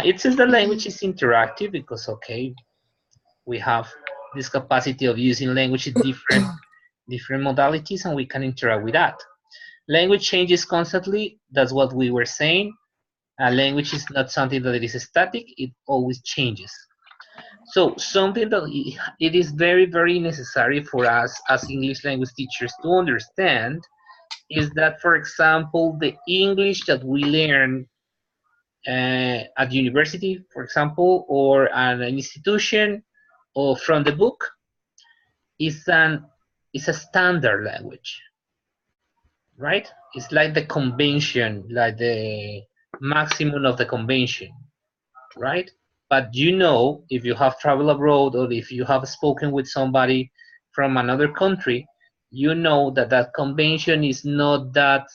It says the language is interactive because, okay, we have this capacity of using language in different modalities, and we can interact with that. Language changes constantly. That's what we were saying. Language is not something that it is static. It always changes. So something that it is very, very necessary for us as English language teachers to understand is that, for example, the English that we learn at university, for example, or at an institution, or from the book, is a standard language, right? It's like the convention, like the maximum of the convention, right? But if you have traveled abroad or if you have spoken with somebody from another country, you know that that convention is not that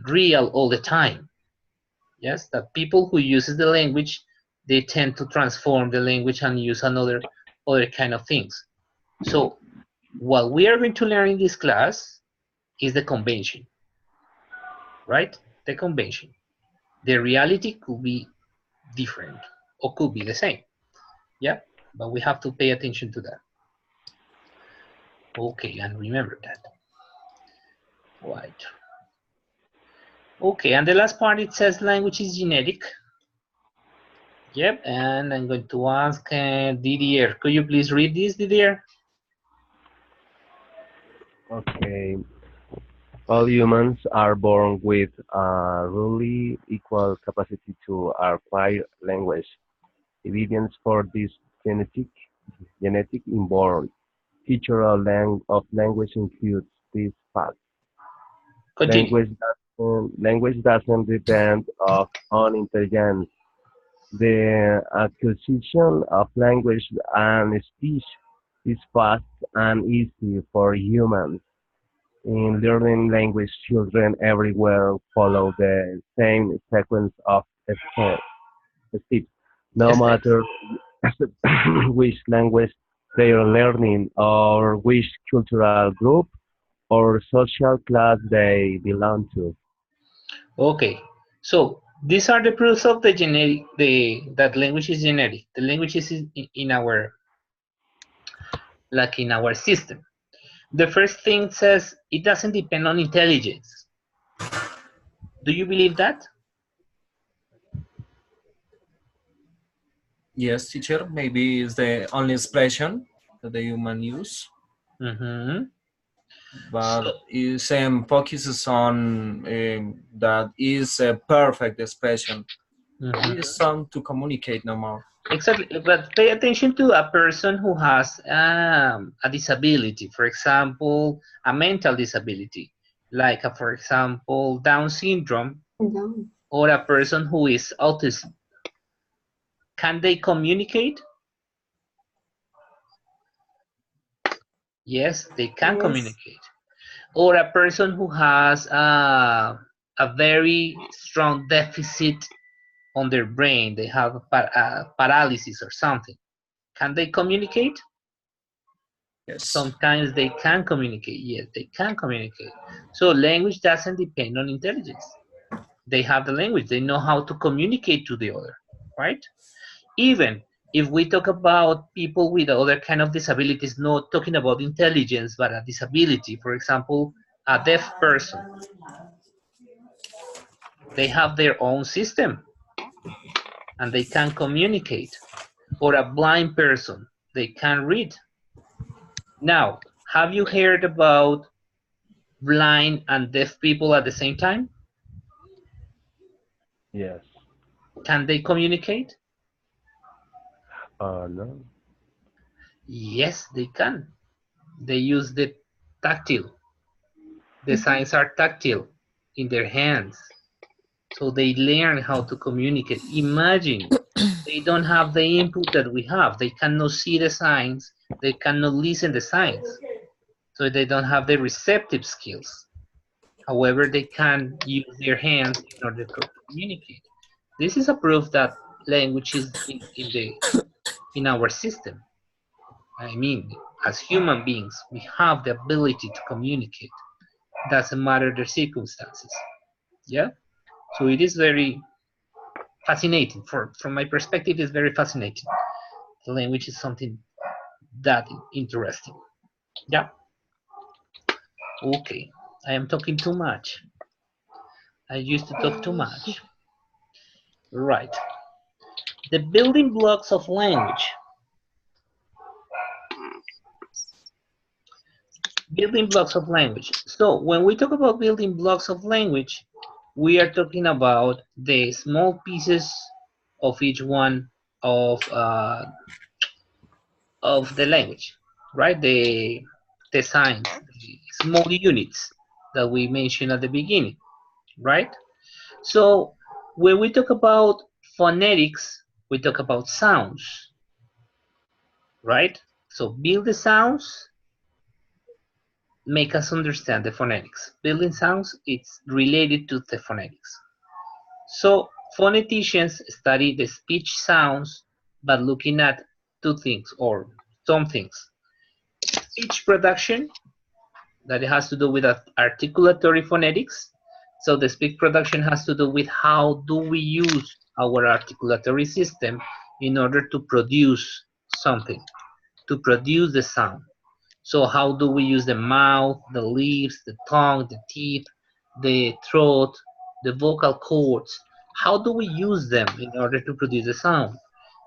real all the time. Yes, that people who uses the language, they tend to transform the language and use other kind of things. So what we are going to learn in this class is the convention, right? The convention. The reality could be different or could be the same. Yeah, but we have to pay attention to that. Okay, and remember that. Right. Okay, and the last part, it says language is genetic. Yep, and I'm going to ask Didier. Could you please read this, Didier? Okay. All humans are born with a roughly equal capacity to acquire language. Evidence for this genetic inborn feature of language includes this fact. Continue. Language doesn't depend on intelligence. The acquisition of language and speech is fast and easy for humans. In learning language, children everywhere follow the same sequence of steps, no Steps. matter which language they are learning or which cultural group or social class they belong to. Okay, so these are the proofs of the that language is genetic. The language is in our in our system. The first thing says it doesn't depend on intelligence. Do you believe that? Yes, teacher, maybe is the only expression that the human use, Mm-hmm. but So, it focuses on that is a perfect expression. mhm. It is some to communicate no more. Exactly, but pay attention to a person who has a disability, for example, a mental disability, like, for example, Down syndrome, No. or a person who is autism. Can they communicate? Yes, they can Yes. communicate. Or a person who has a very strong deficit on their brain, they have paralysis or something. Can they communicate? Yes. Sometimes they can communicate. Yes, they can communicate. So language doesn't depend on intelligence. They have the language. They know how to communicate to the other, right? Even if we talk about people with other kind of disabilities, not talking about intelligence, but a disability, for example, a deaf person. They have their own system and they can communicate. Or a blind person, they can read. Now, have you heard about blind and deaf people at the same time? Yes. Can they communicate? No. Yes, they can. They use the tactile. The signs are tactile in their hands. So they learn how to communicate. Imagine they don't have the input that we have. They cannot see the signs. They cannot listen the signs. So they don't have the receptive skills. However, they can use their hands in order to communicate. This is a proof that language is in our system. I mean, as human beings, we have the ability to communicate. Doesn't matter the circumstances. Yeah. So it is very fascinating. From my perspective, it's very fascinating. The language is something that interesting. Yeah. Okay. I am talking too much. I used to talk too much. Right. The building blocks of language. Building blocks of language. So when we talk about building blocks of language, we are talking about the small pieces of each one of the language, right? The signs, the small units that we mentioned at the beginning, right? So when we talk about phonetics, we talk about sounds, right? So build the sounds, make us understand the phonetics. Building sounds, it's related to the phonetics. So phoneticians study the speech sounds, but looking at two things or some things. Speech production, that it has to do with articulatory phonetics. So the speech production has to do with how do we use our articulatory system in order to produce something, to produce the sound. So how do we use the mouth, the lips, the tongue, the teeth, the throat, the vocal cords? How do we use them in order to produce the sound?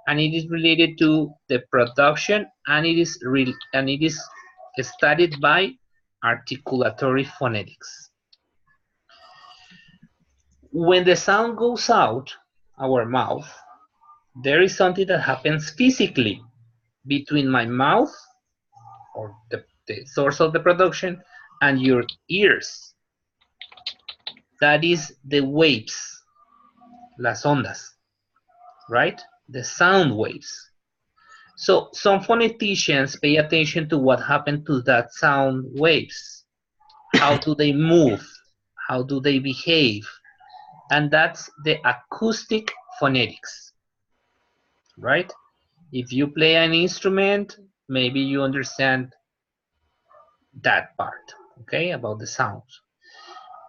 And it is related to the production, and it is studied by articulatory phonetics. When the sound goes out our mouth, there is something that happens physically between my mouth or the source of the production and your ears. That is the waves, las ondas, right? The sound waves. So some phoneticians pay attention to what happened to that sound waves. How do they move? How do they behave? And that's the acoustic phonetics, right? If you play an instrument, maybe you understand that part, okay, about the sounds.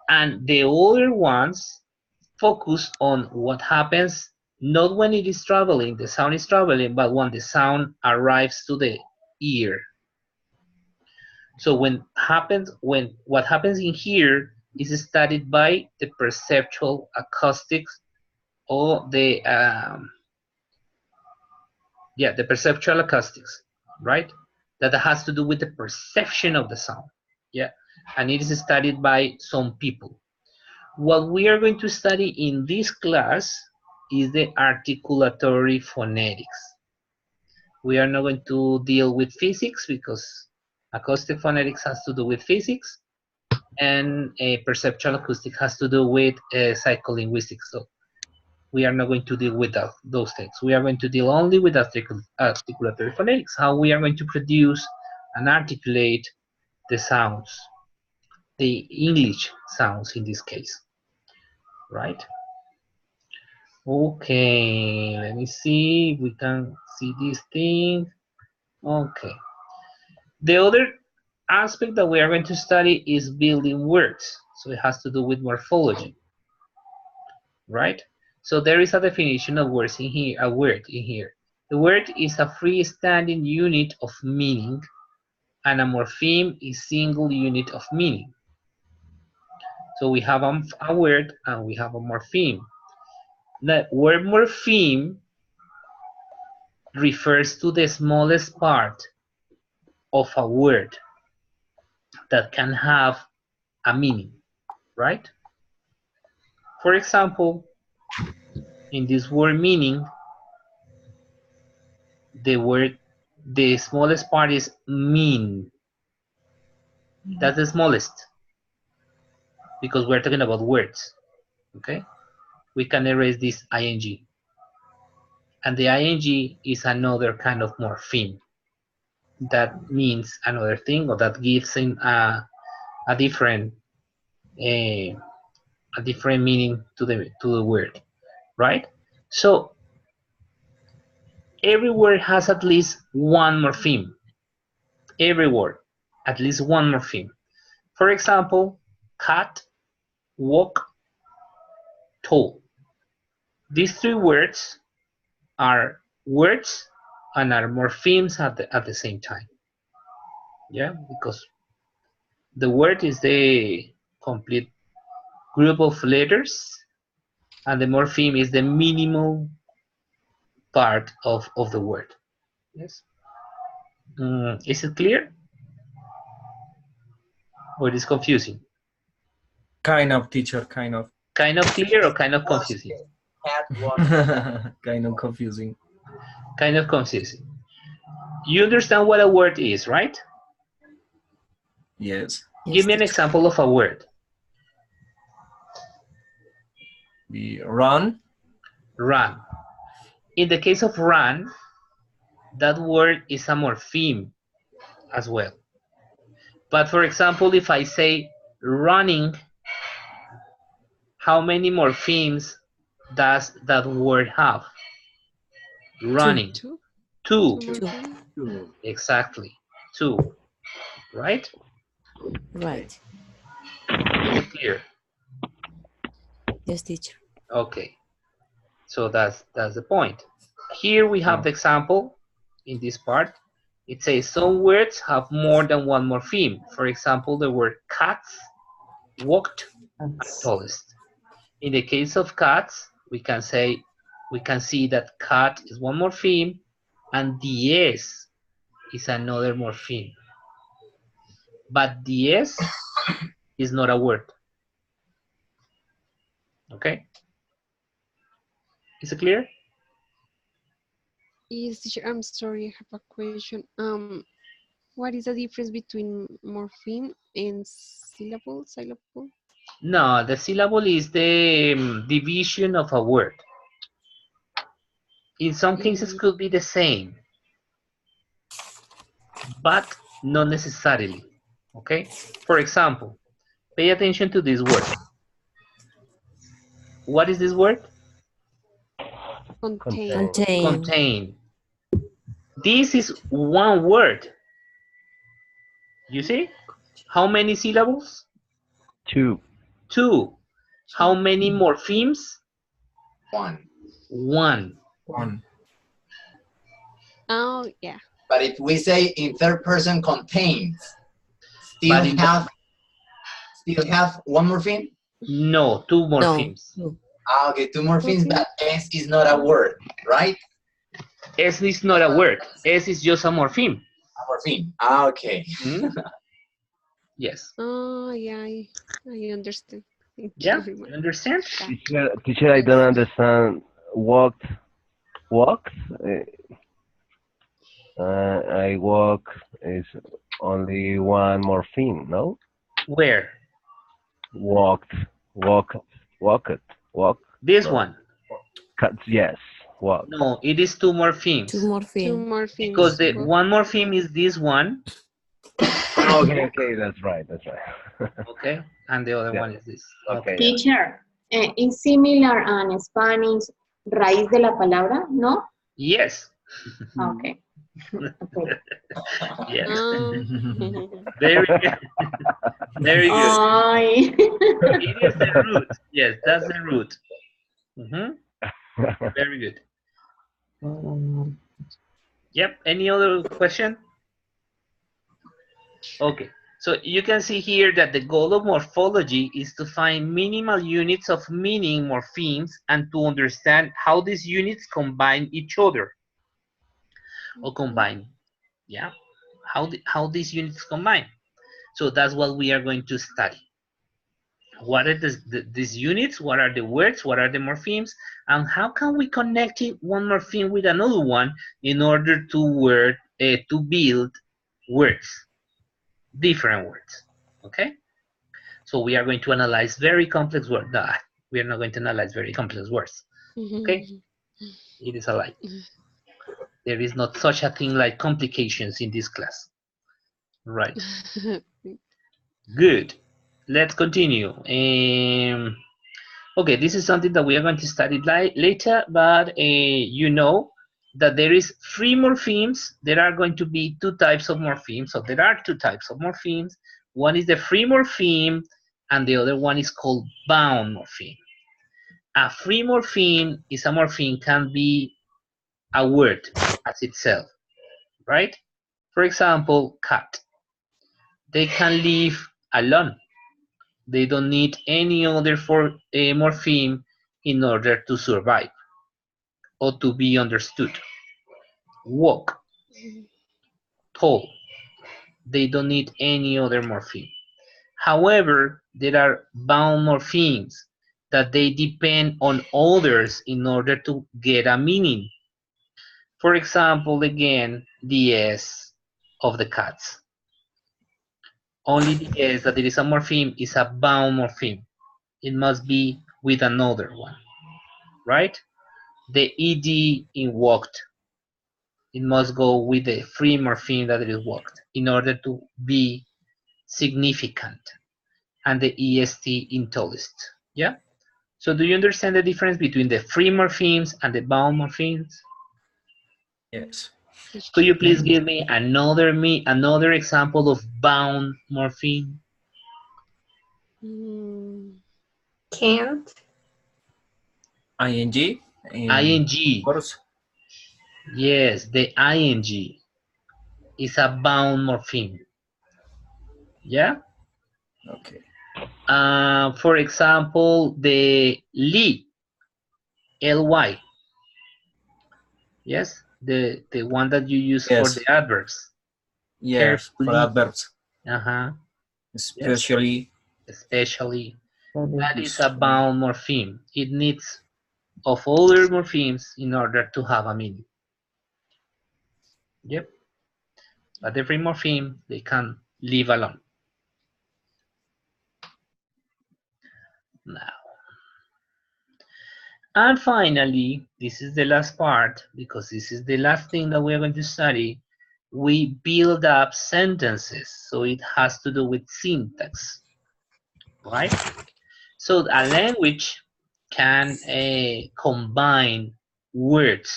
And the other ones focus on what happens not when it is traveling, the sound is traveling, but when the sound arrives to the ear. So what happens in here is studied by the perceptual acoustics or the perceptual acoustics, right? That has to do with the perception of the sound. Yeah, and it is studied by some people. What we are going to study in this class is the articulatory phonetics. We are not going to deal with physics because acoustic phonetics has to do with physics, and perceptual acoustic has to do with psycholinguistics. So we are not going to deal with those things. We are going to deal only with articulatory phonetics, how we are going to produce and articulate the sounds, the English sounds in this case, right? Okay, let me see if we can see this thing. Okay. The other aspect that we are going to study is building words. So it has to do with morphology, right? So there is a definition of words in here, a word in here. The word is a freestanding unit of meaning, and a morpheme is single unit of meaning. So we have a word and we have a morpheme. The word morpheme refers to the smallest part of a word that can have a meaning, right? For example, in this word meaning, the smallest part is mean. That's the smallest because we're talking about words, okay? We can erase this ing. And the ing is another kind of morpheme that means another thing or that gives in a different a different meaning to the word, right? So every word has at least one morpheme. Every word, at least one morpheme. For example, cat, walk, tall. These three words are words and are morphemes at the same time. Yeah, because the word is the complete group of letters and the morpheme is the minimal part of the word. Yes. Is it clear? Or it is confusing? Kind of, teacher, kind of. Kind of clear or kind of confusing? Kind of confusing. Kind of confusing. You understand what a word is, right? Yes. Give me an example of a word. The run. Run. In the case of run, that word is a morpheme as well. But for example, if I say running, how many morphemes does that word have? Running. Two. Exactly. Two. Right? Right. Is it clear? Yes, teacher. Okay. So that's the point. Here we have the example in this part. It says some words have more than one morpheme. For example, the word cats, walked, and tallest. In the case of cats, we can see that cat is one morpheme and the s is another morpheme. But the s is not a word. Okay? Is it clear? Yes, teacher, I'm sorry, I have a question. What is the difference between morpheme and syllable? No, the syllable is the division of a word. In some cases could be the same, but not necessarily. Okay? For example, pay attention to this word. What is this word? Contain. Contain. This is one word. You see? How many syllables? Two. Two. How many morphemes? One. One. Oh, yeah. But if we say in third person contains, still have one morpheme? No, two morphemes. No. Okay, two morphemes, but S is not a word, right? S is not a word. S is just a morpheme. A morpheme. Okay. Yes. Oh, yeah, I understand. Thank Yeah, you very much. you understand? Teacher, I don't understand. Walks? I walk is only one morpheme, no? Where? Walk. This one. Yes, walk. No, it is two morphemes. Two morphemes. Because the one morpheme is this one. Okay, that's right. Okay, and the other one is this. Okay. Teacher, is similar in Spanish raíz de la palabra, no? Yes. Okay. Yes. Very good. Very good. It is the root. Yes, that's the root. Very good. Yep. Any other question? Okay. So you can see here that the goal of morphology is to find minimal units of meaning morphemes and to understand how these units combine each other or combine, yeah, how these units combine. So that's what we are going to study. What are these units? What are the words? What are the morphemes? And how can we connect one morpheme with another one in order to build words, different words? Okay. So we are going to analyze very complex words. No, we are not going to analyze very complex words. Okay. It is a lie. There is not such a thing like complications in this class. Right. Good. Let's continue. Okay, this is something that we are going to study later, but you know that there is three morphemes. There are going to be two types of morphemes. So there are two types of morphemes. One is the free morpheme, and the other one is called bound morpheme. A free morpheme is a morpheme can be a word as itself, right? For example, cat. They can live alone. They don't need any other morpheme in order to survive or to be understood. Walk, tall. They don't need any other morpheme. However, there are bound morphemes that they depend on others in order to get a meaning. For example, again, the S of the cats. Only the S that there is a morpheme is a bound morpheme. It must be with another one, right? The ed in walked, it must go with the free morpheme that it is walked in order to be significant, and the est in tallest. Yeah. So do you understand the difference between the free morphemes and the bound morphemes? Yes. Could you please give me another example of bound morpheme? Can't. ing. ing. Course. Yes, the ing is a bound morpheme. Yeah. Okay. For example, the ly. Yes, the one that you use for Yes. the adverbs. Yes, for Carefully. adverbs. Uh-huh. Especially. Yes. Especially. That is a bound morpheme. It needs of other morphemes in order to have a meaning. Yep. But every morpheme, they can live alone. Now. And finally, this is the last part, because this is the last thing that we're going to study. We build up sentences, so it has to do with syntax, right? So a language can combine words,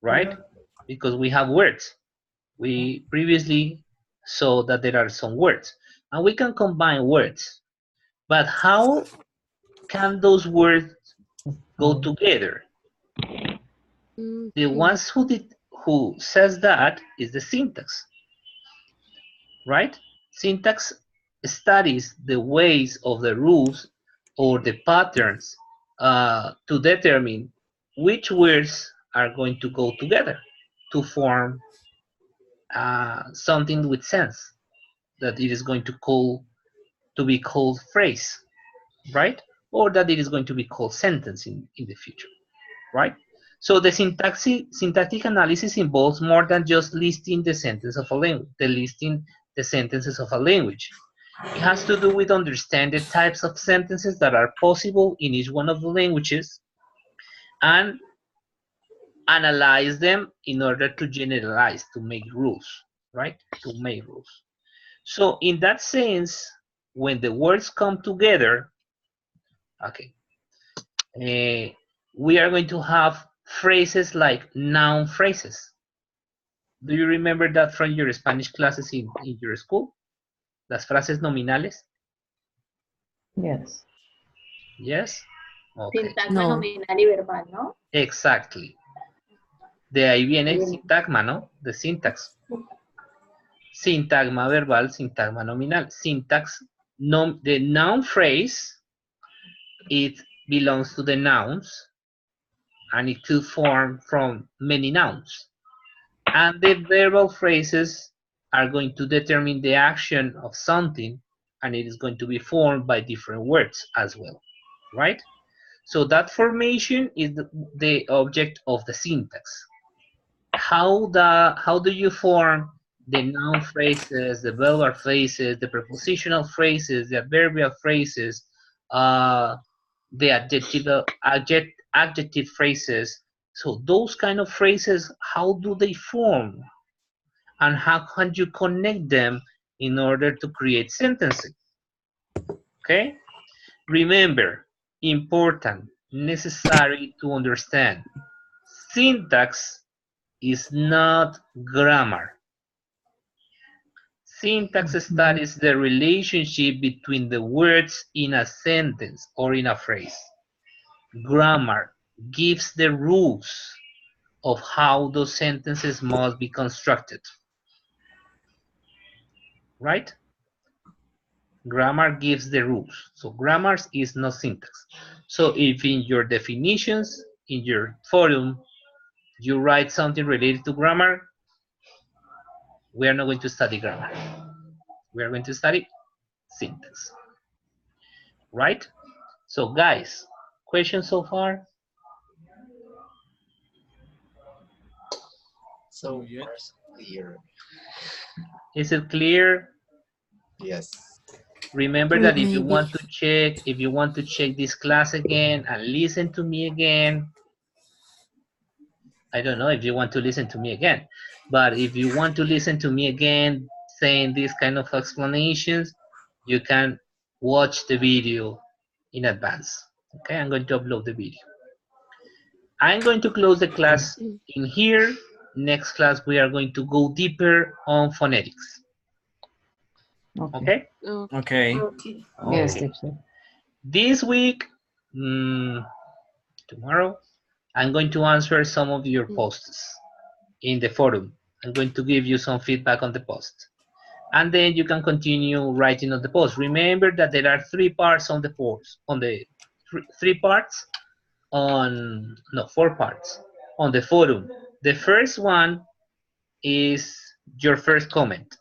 right? Because we have words. We previously saw that there are some words, and we can combine words. But how can those words go together? The ones who says that is the syntax, right? Syntax studies the ways of the rules or the patterns to determine which words are going to go together to form something with sense that it is going to be called phrase, right? Or that it is going to be called sentence in the future, right? So the syntactic analysis involves more than just listing the sentence of a language, the sentences of a language. It has to do with understanding the types of sentences that are possible in each one of the languages and analyze them in order to generalize, to make rules, right? To make rules. So in that sense, when the words come together, okay, we are going to have phrases like noun phrases. Do you remember that from your Spanish classes in your school? Las frases nominales? Yes. Yes? Okay. Sintagma nominal y verbal, ¿no? Exactly. De ahí viene sintagma, ¿no? The syntax. Sintagma verbal, sintagma nominal. Syntax, the noun phrase, it belongs to the nouns, and it could form from many nouns. And the verbal phrases are going to determine the action of something, and it is going to be formed by different words as well, right? So that formation is the object of the syntax. How do you form the noun phrases, the verbal phrases, the prepositional phrases, the adverbial phrases, the adjective phrases? So those kind of phrases, how do they form? And how can you connect them in order to create sentences? Okay? Remember, important, necessary to understand. Syntax is not grammar. Syntax studies the relationship between the words in a sentence or in a phrase. Grammar gives the rules of how those sentences must be constructed. Right? Grammar gives the rules. So grammar is not syntax. So if in your definitions, in your forum, you write something related to grammar, we are not going to study grammar. We are going to study syntax. Right? So guys, questions so far? So far, so clear. Is it clear? Yes. Remember that if you Maybe. want to check this class again and listen to me again, I don't know if you want to listen to me again, but if you want to listen to me again saying these kind of explanations, you can watch the video in advance. Okay, I'm going to upload the video. I'm going to close the class in here. Next class, we are going to go deeper on phonetics. Okay. Okay? Okay. Okay. Yes, Okay. teacher. This week, tomorrow, I'm going to answer some of your posts in the forum. I'm going to give you some feedback on the post. And then you can continue writing on the post. Remember that there are 3 parts on the post, on the 3 parts on, no, 4 parts on the forum. The first one is your first comment.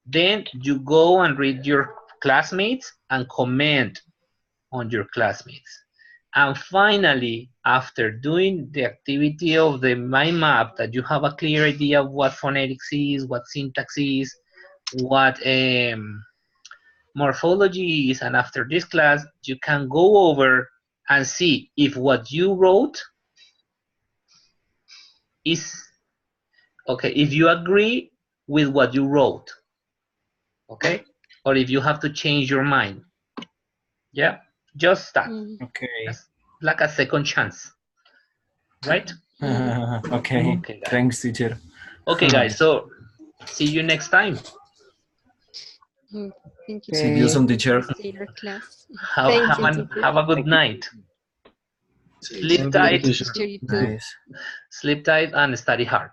Then you go and read your classmates and comment on your classmates. And finally, after doing the activity of the mind map, that you have a clear idea of what phonetics is, what syntax is, what morphology is, and after this class, you can go over and see if what you wrote is, okay, if you agree with what you wrote, okay? Or if you have to change your mind. Yeah, just that. Okay. That's like a second chance, right? Okay. Okay, guys. Thanks, teacher. Okay, guys. So see you next time. Thank you. See you soon, teacher. See your class. Have a good night. Sleep tight. Nice. Sleep tight and study hard.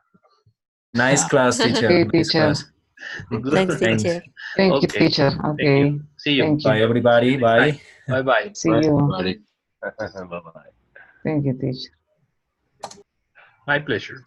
Nice class, teacher. Okay, Nice teacher. class. Thanks, Thanks. teacher. Thank you, Okay. teacher. Thank Okay. you. See you. Thank Bye, you. everybody. Bye. Bye bye. See you. Bye-bye. Thank you, teacher. My pleasure.